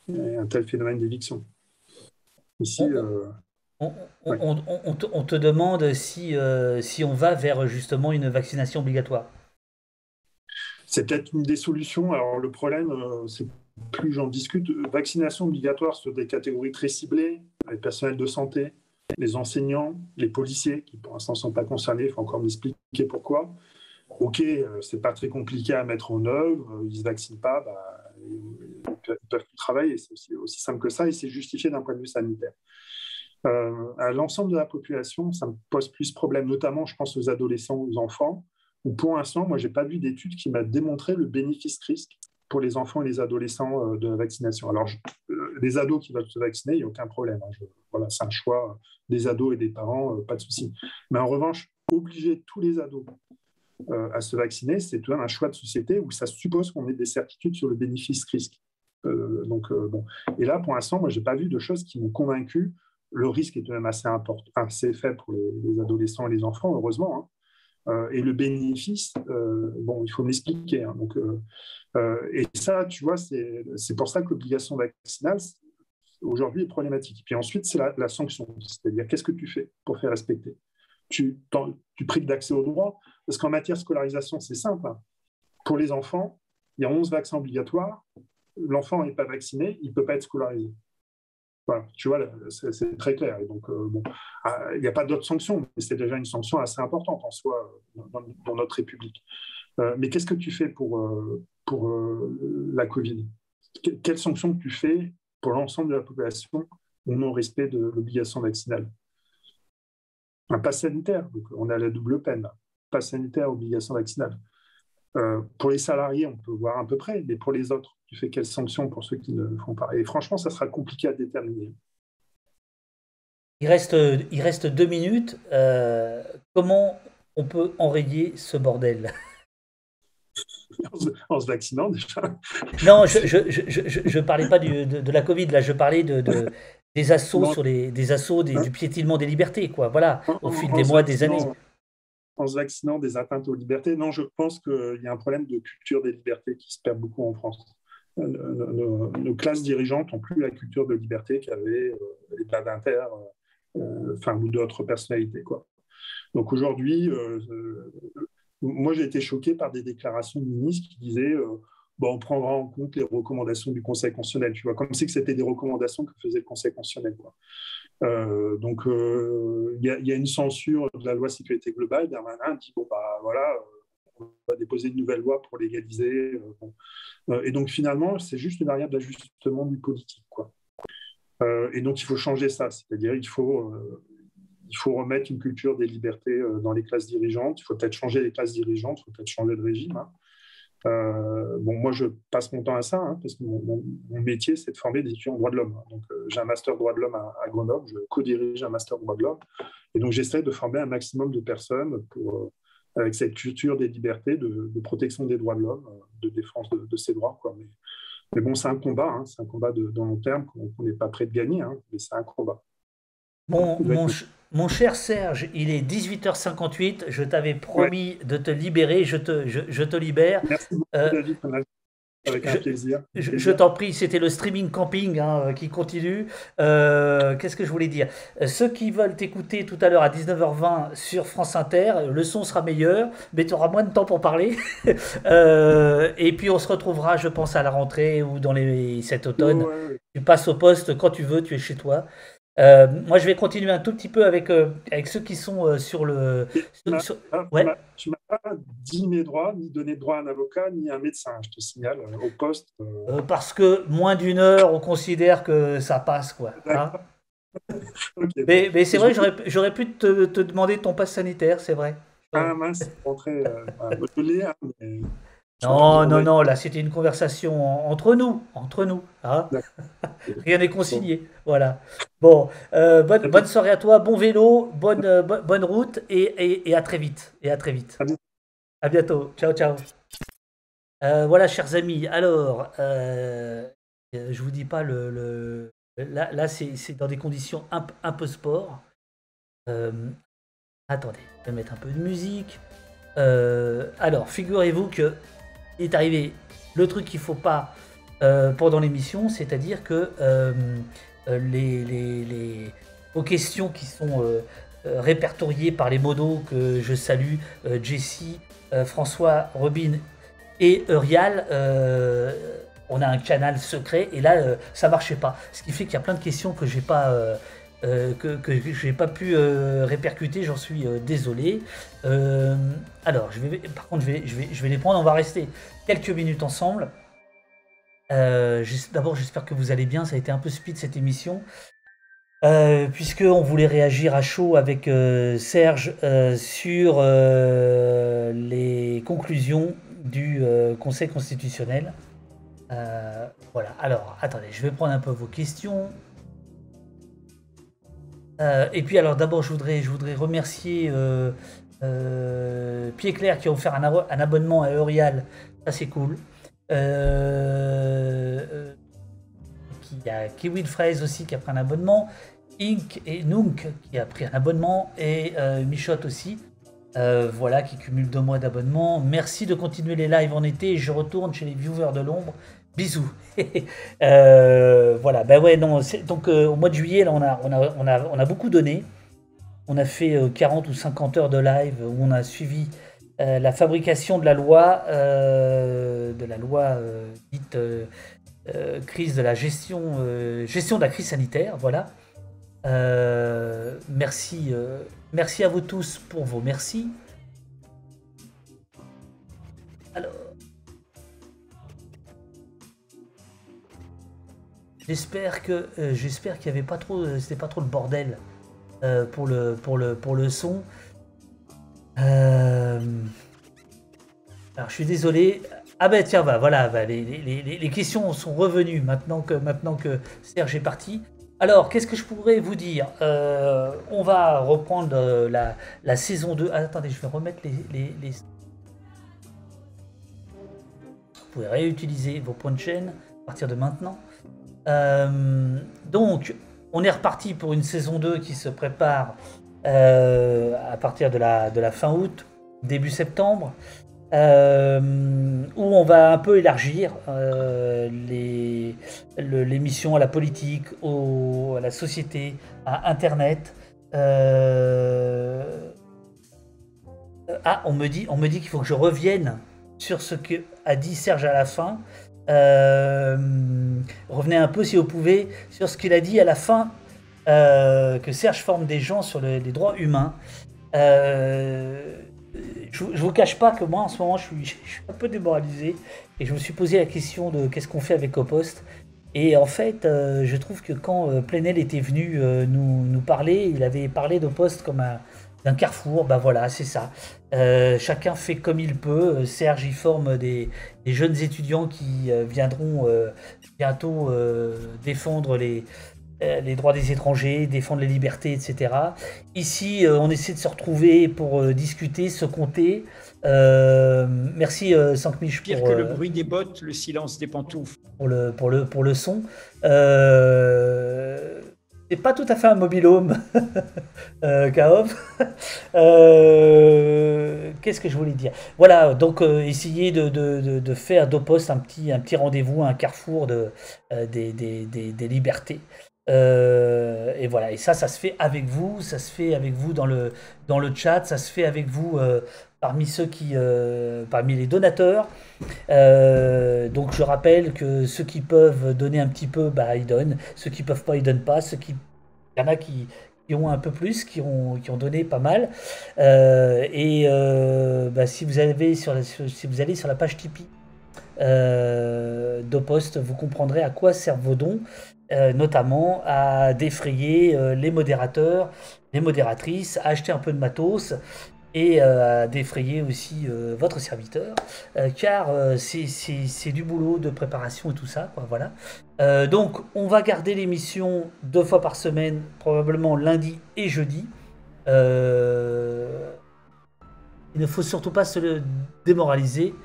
et un tel phénomène d'éviction. Ici, on te demande si on va vers justement une vaccination obligatoire. C'est peut-être une des solutions. Alors le problème, c'est plus j'en discute, vaccination obligatoire sur des catégories très ciblées, les personnels de santé, les enseignants, les policiers, qui pour l'instant ne sont pas concernés, il faut encore m'expliquer pourquoi. Ok, c'est pas très compliqué à mettre en œuvre, ils ne se vaccinent pas, ils peuvent plus travailler, c'est aussi simple que ça, et c'est justifié d'un point de vue sanitaire. À l'ensemble de la population, ça me pose plus problème, notamment je pense aux adolescents, aux enfants, où pour l'instant, moi, je n'ai pas vu d'étude qui m'a démontré le bénéfice-risque pour les enfants et les adolescents de la vaccination. Alors, les ados qui veulent se vacciner, il n'y a aucun problème. Voilà, c'est un choix des ados et des parents, pas de souci. Mais en revanche, obliger tous les ados à se vacciner, c'est tout de même un choix de société où ça suppose qu'on ait des certitudes sur le bénéfice-risque. Bon. Et là, pour l'instant, moi, je n'ai pas vu de choses qui m'ont convaincu. Le risque est tout de même assez important, assez faible pour les adolescents et les enfants, heureusement, hein. Et le bénéfice, il faut m'expliquer. Hein, et ça, tu vois, c'est pour ça que l'obligation vaccinale, aujourd'hui, est problématique. Et puis ensuite, c'est la sanction. C'est-à-dire, qu'est-ce que tu fais pour faire respecter ? Tu prives d'accès aux droits, parce qu'en matière de scolarisation, c'est simple. Hein. Pour les enfants, il y a 11 vaccins obligatoires. L'enfant n'est pas vacciné, il ne peut pas être scolarisé. Voilà, tu vois, c'est très clair. Et donc, il n'y a pas d'autres sanctions, mais c'est déjà une sanction assez importante en soi dans notre République. Mais qu'est-ce que tu fais pour la Covid ? Quelles sanctions tu fais pour l'ensemble de la population au non-respect de l'obligation vaccinale ? Un pass sanitaire, donc on a la double peine. Là. Pass sanitaire, obligation vaccinale. Pour les salariés, on peut voir à peu près, mais pour les autres, tu fais quelles sanctions pour ceux qui ne le font pas ? Et franchement, ça sera compliqué à déterminer. Il reste 2 minutes. Comment on peut enrayer ce bordel ? En se vaccinant déjà. Non, je parlais pas de la Covid, là, je parlais des assauts du piétinement des libertés, quoi. Voilà, au fil des mois, des années. En se vaccinant des atteintes aux libertés. Non, je pense qu'il y a un problème de culture des libertés qui se perd beaucoup en France. Nos classes dirigeantes n'ont plus la culture de liberté qu'avaient les Badinter ou d'autres personnalités, quoi. Donc aujourd'hui, moi j'ai été choqué par des déclarations de ministres qui disaient on prendra en compte les recommandations du Conseil constitutionnel, tu vois, comme si c'était des recommandations que faisait le Conseil constitutionnel, quoi. Donc, il y a une censure de la loi sécurité globale. Darmanin dit on va déposer une nouvelle loi pour légaliser. Et donc, finalement, c'est juste une variable d'ajustement du politique, quoi. Et donc, il faut changer ça. C'est-à-dire, il faut remettre une culture des libertés dans les classes dirigeantes. Il faut peut-être changer les classes dirigeantes, il faut peut-être changer de régime. Hein. Moi, je passe mon temps à ça, hein, parce que mon métier, c'est de former des étudiants en droit de l'homme. Donc, j'ai un master droit de l'homme à Grenoble, je co-dirige un master droit de l'homme, et donc j'essaie de former un maximum de personnes avec cette culture des libertés, de protection des droits de l'homme, de défense de ces droits, quoi. Mais bon, c'est un combat, hein, c'est un combat de long terme qu'on n'est pas prêt de gagner, hein, mais c'est un combat. Mon cher Serge, il est 18h58, je t'avais promis de te libérer, je te libère. Merci beaucoup, David, avec un plaisir. Je t'en prie, c'était le streaming camping qui continue. Qu'est-ce que je voulais dire ? Ceux qui veulent t'écouter tout à l'heure à 19h20 sur France Inter, le son sera meilleur, mais tu auras moins de temps pour parler. Et puis on se retrouvera, je pense, à la rentrée ou dans cet automne. Ouais. Tu passes au poste quand tu veux, tu es chez toi. Moi, je vais continuer un tout petit peu avec ceux qui sont sur le... Tu m'as pas dit mes droits, ni donné de droit à un avocat, ni à un médecin, je te signale, au poste. Parce que moins d'une heure, on considère que ça passe, quoi. Hein. Okay, mais c'est vrai, j'aurais pu te demander ton passe sanitaire, c'est vrai. Ah mince, rentrer mais... Non, là c'était une conversation entre nous, hein. Rien n'est consigné, voilà. Bon, bonne soirée à toi, bon vélo, bonne route et à très vite. À bientôt, ciao. Voilà, chers amis, alors, je vous dis pas là c'est dans des conditions un peu sport. Attendez, je vais mettre un peu de musique. Alors, figurez-vous que il est arrivé le truc qu'il ne faut pas pendant l'émission, c'est-à-dire que aux questions qui sont répertoriées par les modos que je salue, Jessie, François, Robin et Eurial, on a un canal secret et là ça marchait pas. Ce qui fait qu'il y a plein de questions que j'ai pas pu répercuter, j'en suis désolé. Alors, par contre, je vais les prendre, on va rester quelques minutes ensemble. D'abord, j'espère que vous allez bien, ça a été un peu speed cette émission. Puisqu'on voulait réagir à chaud avec Serge sur les conclusions du Conseil constitutionnel. Voilà, alors, attendez, je vais prendre un peu vos questions. Et puis alors d'abord je voudrais remercier Pied Clair qui a offert un abonnement à Eurial, ça c'est cool. Il y a Kiwi de Fraise aussi qui a pris un abonnement, Ink et Nunk qui a pris un abonnement et Michotte aussi, voilà, qui cumule 2 mois d'abonnement. Merci de continuer les lives en été et je retourne chez les viewers de l'ombre. Bisous. Voilà, ben ouais, non, donc au mois de juillet, là, on a beaucoup donné. On a fait 40 ou 50 heures de live où on a suivi la fabrication de la loi dite crise de la gestion de la crise sanitaire, voilà. Merci à vous tous pour vos merci. Alors, j'espère qu'il y avait pas trop, c'était pas trop le bordel pour le son. Alors je suis désolé. Ah ben tiens, voilà, les questions sont revenues maintenant que Serge est parti. Alors qu'est-ce que je pourrais vous dire? On va reprendre la saison 2. Ah, attendez, je vais remettre les... Vous pouvez réutiliser vos points de chaîne à partir de maintenant. Donc, on est reparti pour une saison 2 qui se prépare à partir de la fin août, début septembre, où on va un peu élargir l'émission à la politique, à la société, à Internet. Ah, on me dit qu'il faut que je revienne sur ce qu'a dit Serge à la fin. Revenez un peu si vous pouvez sur ce qu'il a dit à la fin, que Serge forme des gens sur les droits humains. Je vous cache pas que moi en ce moment je suis un peu démoralisé et je me suis posé la question de qu'est-ce qu'on fait avec Opost. Et en fait je trouve que quand Plenel était venu nous parler, il avait parlé d'Opost comme d'un carrefour. Ben voilà, c'est ça. Chacun fait comme il peut. Serge y forme des jeunes étudiants qui viendront bientôt défendre les droits des étrangers, défendre les libertés, etc. Ici, on essaie de se retrouver pour discuter, se compter. Merci Sankmiche Pire que le bruit des bottes, le silence des pantoufles. Pour le son. C'est pas tout à fait un mobil-home, Kaof. Qu'est-ce que je voulais dire? Voilà, donc essayer de faire d'Opost un petit rendez-vous, un carrefour des libertés. Et voilà, et ça se fait avec vous, dans le chat, ça se fait avec vous parmi les donateurs. Donc je rappelle que ceux qui peuvent donner un petit peu, ils donnent. Ceux qui peuvent pas, ils donnent pas. Il y en a qui ont un peu plus, qui ont donné pas mal. Si vous allez sur la page Tipeee d'Opost, vous comprendrez à quoi servent vos dons, notamment à défrayer les modérateurs, les modératrices, à acheter un peu de matos et à défrayer aussi votre serviteur, car c'est du boulot de préparation et tout ça, quoi, voilà. Donc on va garder l'émission 2 fois par semaine, probablement lundi et jeudi. Il ne faut surtout pas se démoraliser.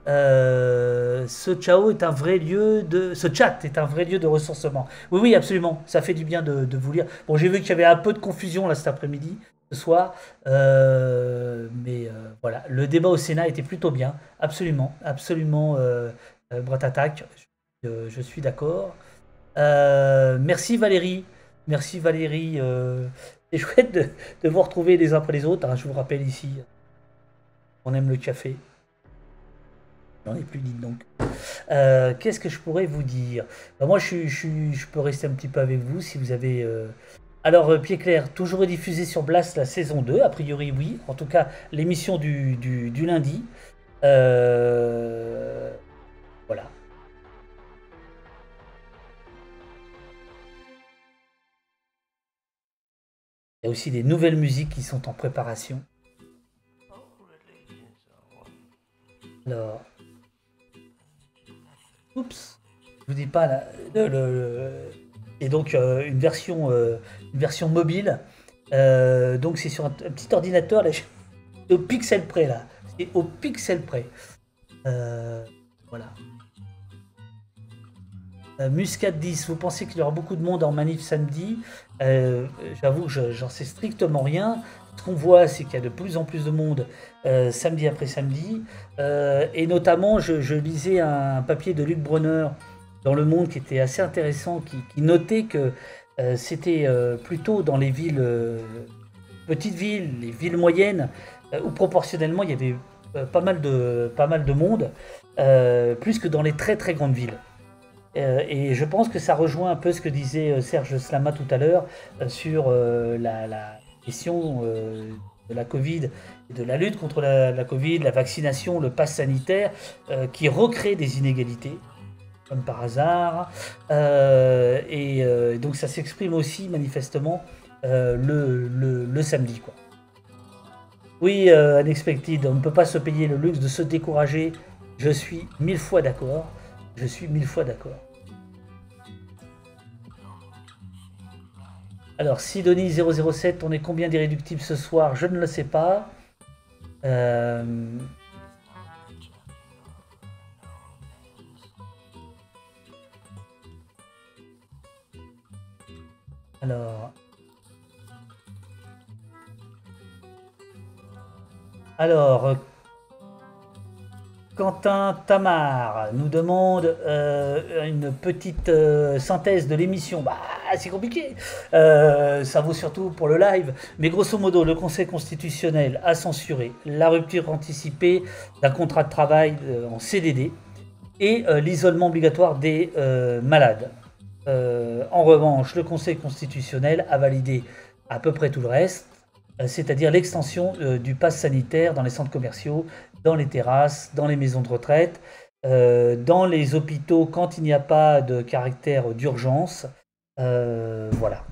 Ce chat est un vrai lieu de ressourcement. Oui, absolument. Ça fait du bien de vous lire. Bon, j'ai vu qu'il y avait un peu de confusion là cet après-midi. ce soir. Mais voilà, le débat au Sénat était plutôt bien, absolument, absolument. Bratatak, je suis d'accord. Merci Valérie, merci Valérie. C'est chouette de vous retrouver les uns après les autres. Hein, je vous rappelle ici, on aime le café. J'en ai plus, dites donc. Qu'est-ce que je pourrais vous dire? Moi, je peux rester un petit peu avec vous si vous avez. Alors, Pied Clair, toujours rediffusé sur Blast la saison 2, a priori oui. En tout cas, l'émission du lundi. Voilà. Il y a aussi des nouvelles musiques qui sont en préparation. Alors. Oups. Je vous dis pas là. Et donc une version mobile. Donc c'est sur un petit ordinateur là, au pixel près là. C'est au pixel près. Voilà. Muscat 10, vous pensez qu'il y aura beaucoup de monde en manif samedi? J'avoue que j'en sais strictement rien. Ce qu'on voit, c'est qu'il y a de plus en plus de monde samedi après samedi. Et notamment, je lisais un papier de Luc Bronner dans Le Monde qui était assez intéressant, qui notait que c'était plutôt dans les villes, petites villes, les villes moyennes, où proportionnellement il y avait pas mal de monde, plus que dans les très très grandes villes. Et je pense que ça rejoint un peu ce que disait Serge Slama tout à l'heure sur la question de la Covid, de la lutte contre la Covid, la vaccination, le pass sanitaire, qui recrée des inégalités, comme par hasard. Donc ça s'exprime aussi manifestement le samedi, quoi. Oui, Unexpected, on ne peut pas se payer le luxe de se décourager. Je suis 1000 fois d'accord. Je suis 1000 fois d'accord. Alors, Sidonie 007, on est combien d'irréductibles ce soir? Je ne le sais pas. Alors, Quentin Tamar nous demande une petite synthèse de l'émission. Bah, c'est compliqué. Ça vaut surtout pour le live. Mais grosso modo, le Conseil constitutionnel a censuré la rupture anticipée d'un contrat de travail en CDD et l'isolement obligatoire des malades. En revanche, le Conseil constitutionnel a validé à peu près tout le reste, c'est-à-dire l'extension du pass sanitaire dans les centres commerciaux, dans les terrasses, dans les maisons de retraite, dans les hôpitaux quand il n'y a pas de caractère d'urgence. Voilà.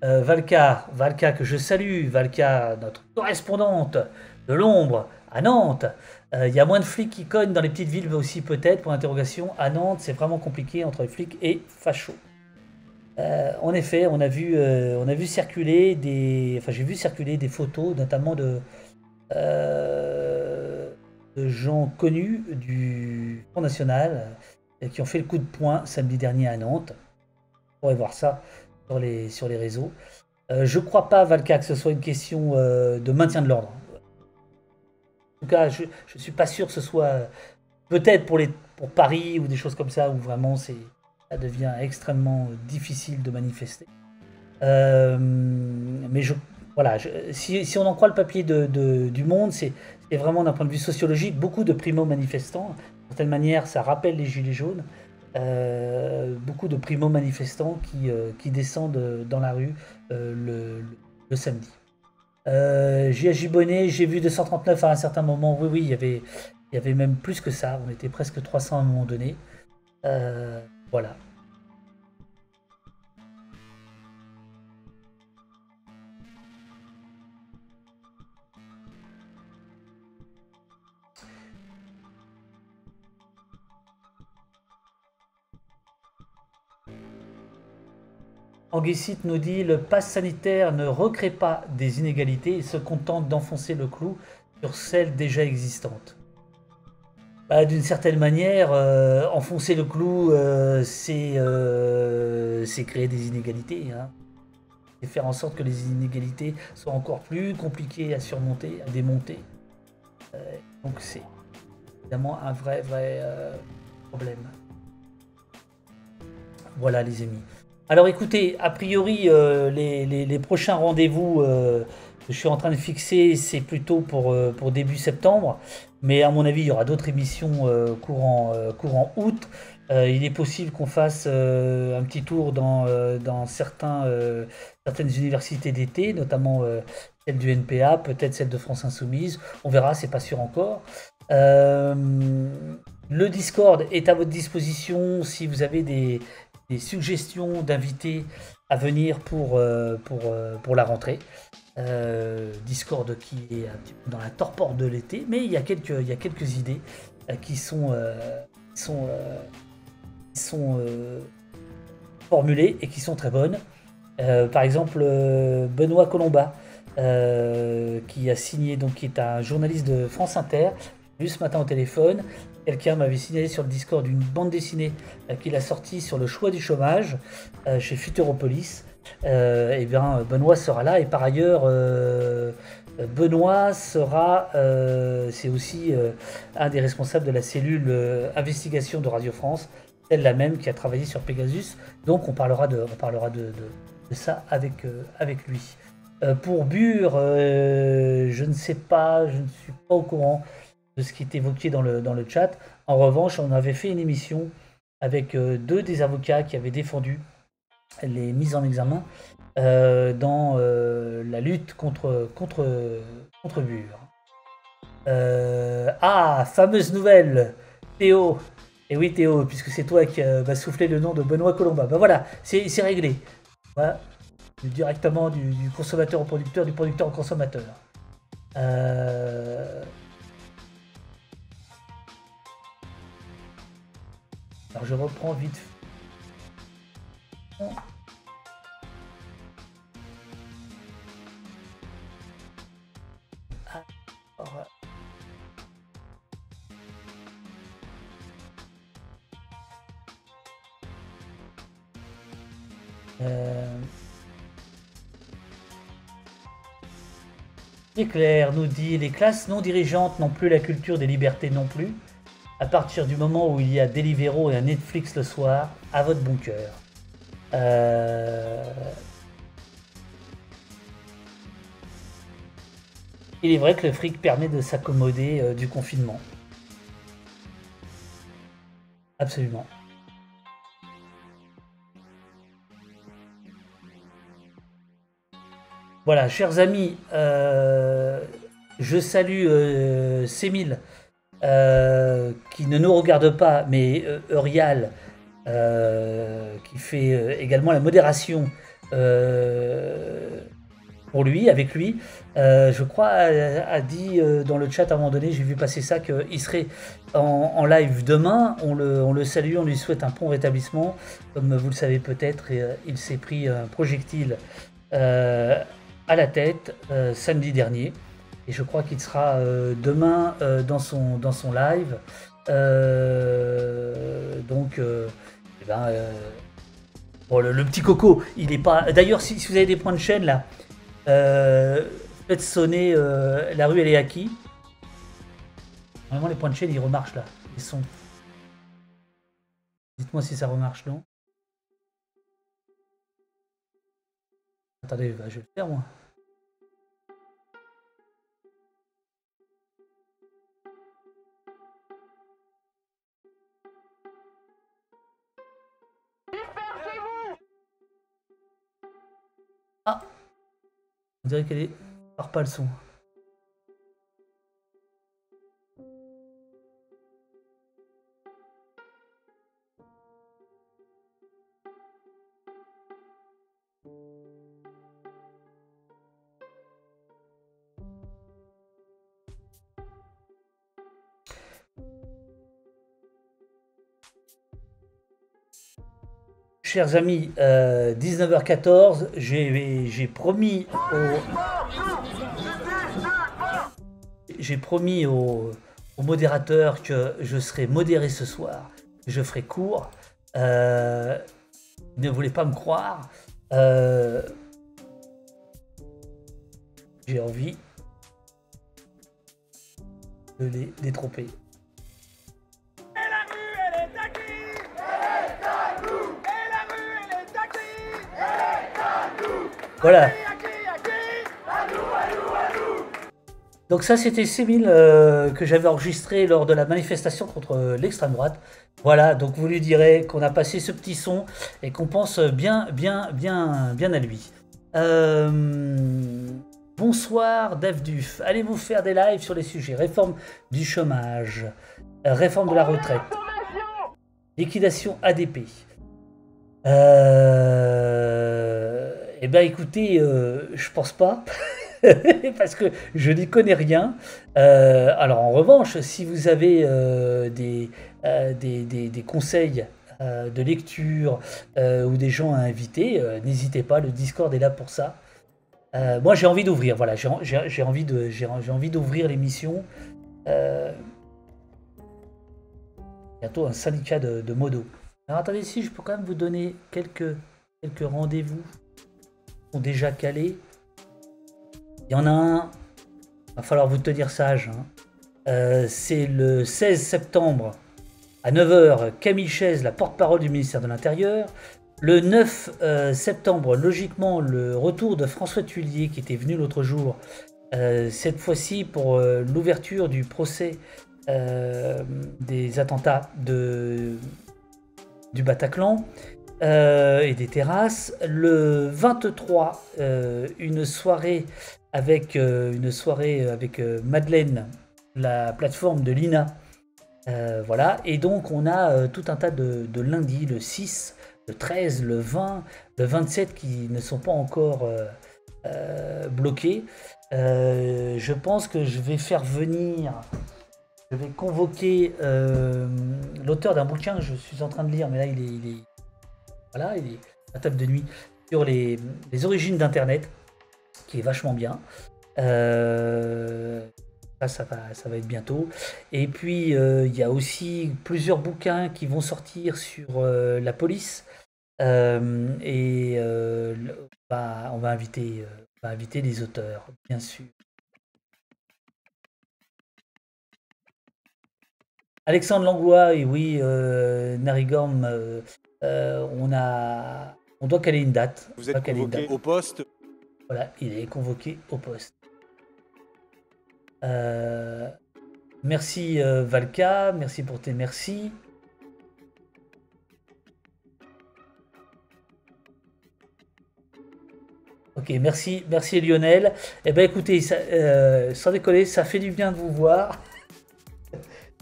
Valka que je salue, Valka, notre correspondante de l'ombre à Nantes. Il y a moins de flics qui cognent dans les petites villes aussi peut-être, pour interrogation. À Nantes, c'est vraiment compliqué entre les flics et fachos. En effet, on a vu circuler j'ai vu circuler des photos, notamment de gens connus du Front National qui ont fait le coup de poing samedi dernier à Nantes. On pourrait voir ça sur les réseaux. Je ne crois pas, Valka, que ce soit une question de maintien de l'ordre. En tout cas, je ne suis pas sûr que ce soit peut-être pour Paris ou des choses comme ça où vraiment ça devient extrêmement difficile de manifester. Mais si on en croit le papier du Monde, c'est vraiment d'un point de vue sociologique, beaucoup de primo-manifestants. D'une certaine manière, ça rappelle les Gilets jaunes. Beaucoup de primo-manifestants qui descendent dans la rue le samedi. J.J. Bonnet, j'ai vu 239 à un certain moment. Oui, il y avait même plus que ça. On était presque 300 à un moment donné. Voilà. Anguicite nous dit: le pass sanitaire ne recrée pas des inégalités, il se contente d'enfoncer le clou sur celles déjà existantes. d'une certaine manière, enfoncer le clou, c'est créer des inégalités. Hein. Et faire en sorte que les inégalités soient encore plus compliquées à surmonter, à démonter. Donc c'est évidemment un vrai problème. Voilà les amis. Alors écoutez, a priori, les prochains rendez-vous que je suis en train de fixer, c'est plutôt pour début septembre. Mais à mon avis, il y aura d'autres émissions courant août. Il est possible qu'on fasse un petit tour dans certaines universités d'été, notamment celle du NPA, peut-être celle de France Insoumise. On verra, c'est pas sûr encore. Le Discord est à votre disposition si vous avez des suggestions d'invités à venir pour la rentrée. Discord qui est un petit peu dans la torpeur de l'été, mais il y a quelques idées qui sont formulées et qui sont très bonnes. Par exemple, Benoît Colomba, qui a signé, donc qui est un journaliste de France Inter, vu ce matin au téléphone. Quelqu'un m'avait signalé sur le Discord une bande dessinée qu'il a sortie sur le choix du chômage chez Futuropolis. Et bien Benoît sera là, et par ailleurs Benoît sera c'est aussi un des responsables de la cellule investigation de Radio France, celle-là même qui a travaillé sur Pegasus, donc on parlera de ça avec lui. Pour Bure, je ne sais pas, je ne suis pas au courant de ce qui est évoqué dans le chat. En revanche, on avait fait une émission avec deux des avocats qui avaient défendu les mises en examen dans la lutte contre Bure. Fameuse nouvelle, Théo. Et oui Théo, puisque c'est toi qui va souffler le nom de Benoît Colomba. Ben voilà, c'est réglé. Voilà. Directement du consommateur au producteur, du producteur au consommateur. Alors je reprends vite. Claire nous dit: les classes non dirigeantes n'ont plus la culture des libertés non plus. À partir du moment où il y a Deliveroo et un Netflix le soir, à votre bon cœur. Il est vrai que le fric permet de s'accommoder du confinement. Absolument. Voilà, chers amis, je salue Sémile, qui ne nous regarde pas, mais Eurial, qui fait également la modération pour lui, avec lui. Je crois a dit dans le chat à un moment donné, j'ai vu passer ça, qu'il serait en live demain. On le salue, on lui souhaite un prompt rétablissement. Comme vous le savez peut-être, il s'est pris un projectile à la tête samedi dernier, et je crois qu'il sera demain dans son live. Bon, le petit coco, il est pas. D'ailleurs, si vous avez des points de chaîne là, faites sonner la rue, elle est à qui? Vraiment, les points de chaîne ils remarchent là, les sons. Dites-moi si ça remarche, non? Attendez, je vais le faire moi. Ah, on dirait qu'elle est part pas le son. Chers amis, 19h14, j'ai promis aux au modérateur que je serai modéré ce soir, que je ferai court. Ne voulez pas me croire. J'ai envie de les détromper. Voilà. Donc ça, c'était Sémile que j'avais enregistré lors de la manifestation contre l'extrême droite. Voilà, donc vous lui direz qu'on a passé ce petit son et qu'on pense bien à lui. Bonsoir Dave Duf. Allez vous faire des lives sur les sujets réforme du chômage, réforme de la retraite, liquidation ADP. Eh bien écoutez, je pense pas, parce que je n'y connais rien. Alors en revanche, si vous avez des conseils de lecture ou des gens à inviter, n'hésitez pas, le Discord est là pour ça. Moi j'ai envie d'ouvrir, voilà, j'ai envie d'ouvrir l'émission. Bientôt un syndicat de modo. Alors attendez, si je peux quand même vous donner quelques rendez-vous qui sont déjà calés. Il y en a un, il va falloir vous tenir sage. C'est le 16 septembre à 9h, Camille Chaise, la porte-parole du ministère de l'Intérieur. Le 9 septembre, logiquement, le retour de François Thuillier qui était venu l'autre jour, cette fois-ci pour l'ouverture du procès des attentats du Bataclan et des terrasses. Le 23, une soirée avec Madeleine, la plateforme de l'INA. Voilà, et donc on a tout un tas de lundis, le 6, le 13, le 20, le 27 qui ne sont pas encore bloqués. Je pense que je vais faire venir, je vais convoquer l'auteur d'un bouquin que je suis en train de lire, mais là il est voilà, il est à table de nuit, sur les origines d'Internet, qui est vachement bien. Ça va être bientôt. Et puis il y a aussi plusieurs bouquins qui vont sortir sur la police. On va inviter les auteurs, bien sûr. Alexandre Langlois, et oui, Narigorm, on doit caler une date. Vous êtes convoqué au poste. Voilà, il est convoqué au poste. Merci Valka, merci pour tes merci. Ok, merci Lionel. Eh ben écoutez, sans déconner, ça fait du bien de vous voir.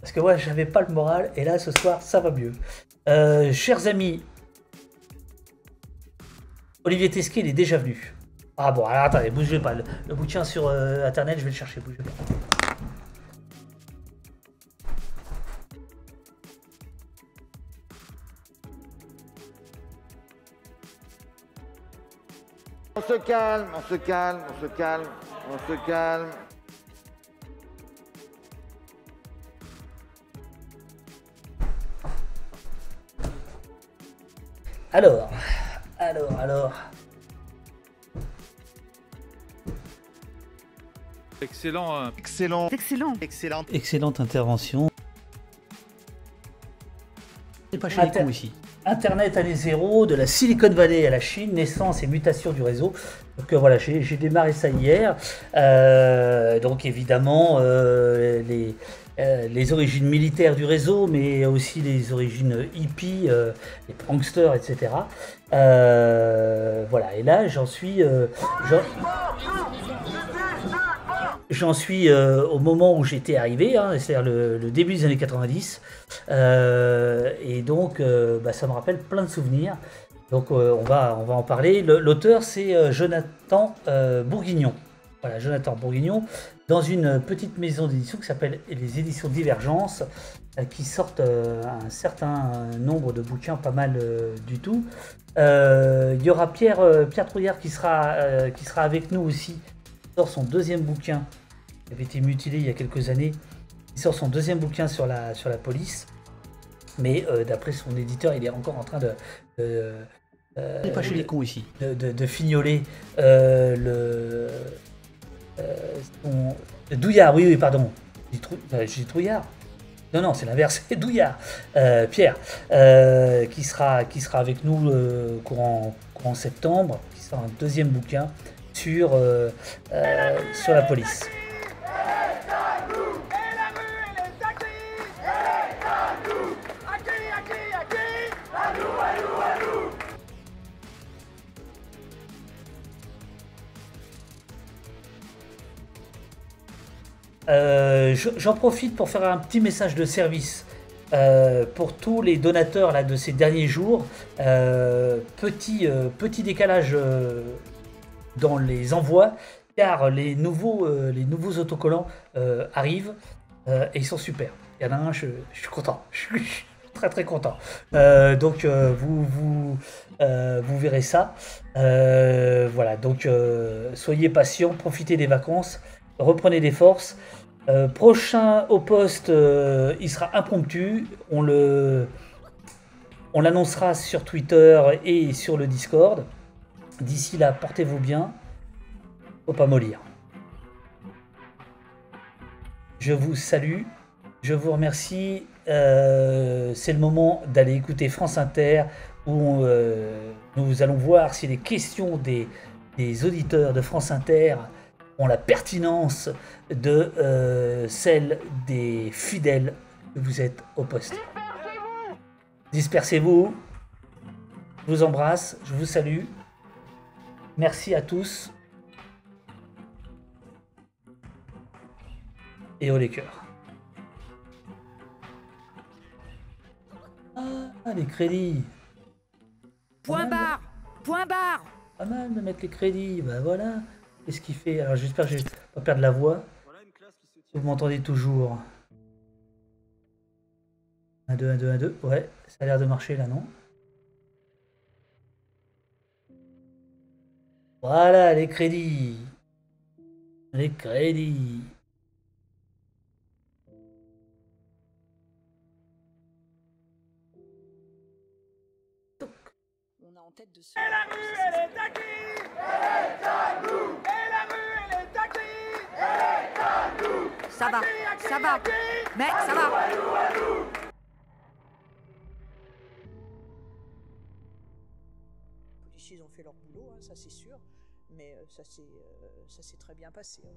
Parce que moi, j'avais pas le moral, et là, ce soir, ça va mieux. Chers amis, Olivier Tesquet, il est déjà venu. Ah bon, alors attendez, bougez pas. Le bouquin sur Internet, je vais le chercher, bougez pas. On se calme, on se calme, on se calme, on se calme. Alors. Excellente intervention. C'est pas chez les cons ici. Internet année zéro, de la Silicon Valley à la Chine, naissance et mutation du réseau. Donc voilà, j'ai démarré ça hier. Donc évidemment, les origines militaires du réseau, mais aussi les origines hippies, les pranksters, etc. Voilà, et là j'en suis au moment où j'étais arrivé, c'est-à-dire le début des années 90, et donc ça me rappelle plein de souvenirs. Donc on va en parler. L'auteur c'est Jonathan Bourguignon. Voilà, Jonathan Bourguignon, dans une petite maison d'édition qui s'appelle les éditions Divergence, qui sortent un certain nombre de bouquins, pas mal du tout. Il y aura Pierre Trouillard qui sera avec nous aussi, qui sort son deuxième bouquin, qui avait été mutilé il y a quelques années, qui Il sort son deuxième bouquin sur la police. Mais d'après son éditeur, il est encore en train de On n'est pas chez les cons ici. de fignoler le Douillard, oui, pardon. J'ai dit Trouillard. Non, c'est l'inverse, c'est Douillard. Pierre, qui sera avec nous courant septembre, qui sort un deuxième bouquin sur la police. J'en profite pour faire un petit message de service pour tous les donateurs là, de ces derniers jours. Petit décalage dans les envois, car les nouveaux autocollants arrivent et ils sont super. Il y en a un, je suis content. Je suis très très content. Donc vous verrez ça. Voilà, donc soyez patients, profitez des vacances, reprenez des forces. Prochain au poste, il sera impromptu. On l'annoncera sur Twitter et sur le Discord. D'ici là, portez-vous bien. Faut pas mollir. Je vous salue. Je vous remercie. C'est le moment d'aller écouter France Inter où nous allons voir si les questions des auditeurs de France Inter ont la pertinence de celle des fidèles que vous êtes au poste. Dispersez-vous. Je vous embrasse, je vous salue. Merci à tous. Et haut les cœurs. Ah, les crédits. Point barre. Point barre. Pas mal de mettre les crédits, bah voilà. Qu'est-ce qu'il fait? Alors j'espère que je vais pas perdre la voix. Vous m'entendez toujours. 1, 2, 1, 2, 1, 2. Ouais, ça a l'air de marcher là, non? Voilà, les crédits. Les crédits. On a en tête de ce... Et la rue, elle est à qui? Elle est à nous. Et la rue, elle est à qui? Elle est à nous. Ça va, ça va. Mais ça va. Les policiers ont fait leur boulot, hein, ça c'est sûr, mais ça s'est très bien passé. Hein.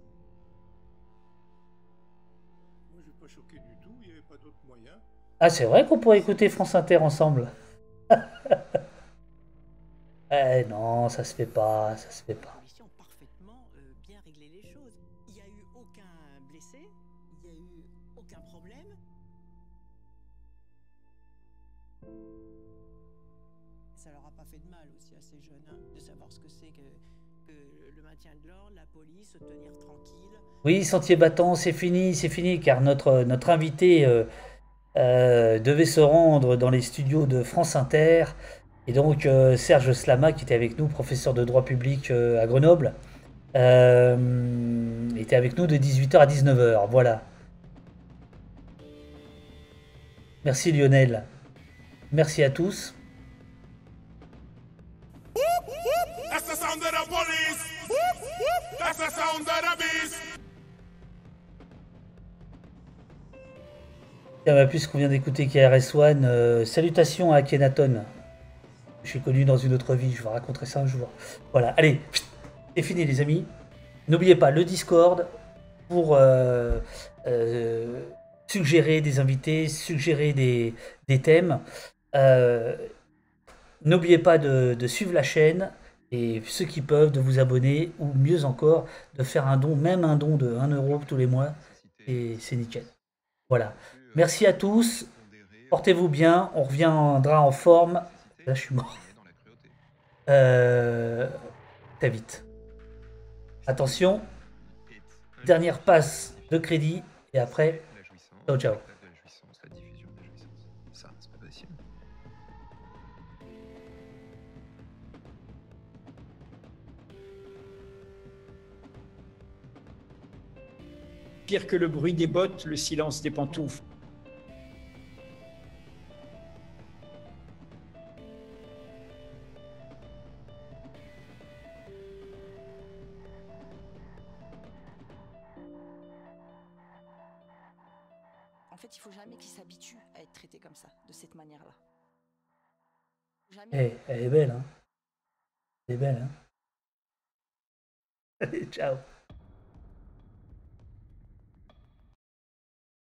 Moi, je n'ai pas choqué du tout, il n'y avait pas d'autre moyen. Ah, c'est vrai qu'on pourrait écouter France Inter ensemble. Eh non, ça se fait pas, ça se fait pas. Mission parfaitement bien régler les choses. Il n'y a eu aucun blessé, il n'y a eu aucun problème. Ça leur a pas fait de mal aussi à ces jeunes hein, de savoir ce que c'est que le maintien de l'ordre, la police, se tenir tranquille. Oui, Sentier Battant, c'est fini, car notre invité devait se rendre dans les studios de France Inter. Et donc Serge Slama, qui était avec nous, professeur de droit public à Grenoble, était avec nous de 18h à 19h. Voilà. Merci Lionel. Merci à tous. That's the sound of the police. That's the sound of the beast. Tiens, puisqu'on vient d'écouter KRS-One, salutations à Akhenaton. Je suis connu dans une autre vie, je vous raconterai ça un jour. Voilà, allez, c'est fini les amis. N'oubliez pas le Discord pour suggérer des invités, suggérer des thèmes. N'oubliez pas de suivre la chaîne et ceux qui peuvent de vous abonner ou mieux encore de faire un don, même un don de 1 € tous les mois. Et c'est nickel. Voilà. Merci à tous. Portez-vous bien. On reviendra en forme. Là, je suis mort. Très vite. Attention. Dernière passe de crédit. Et après, ciao, ciao. Pire que le bruit des bottes, le silence des pantoufles. En fait, il faut jamais qu'ils s'habituent à être traités comme ça, de cette manière-là. Elle est belle, hein. Elle est belle, hein. Allez, ciao.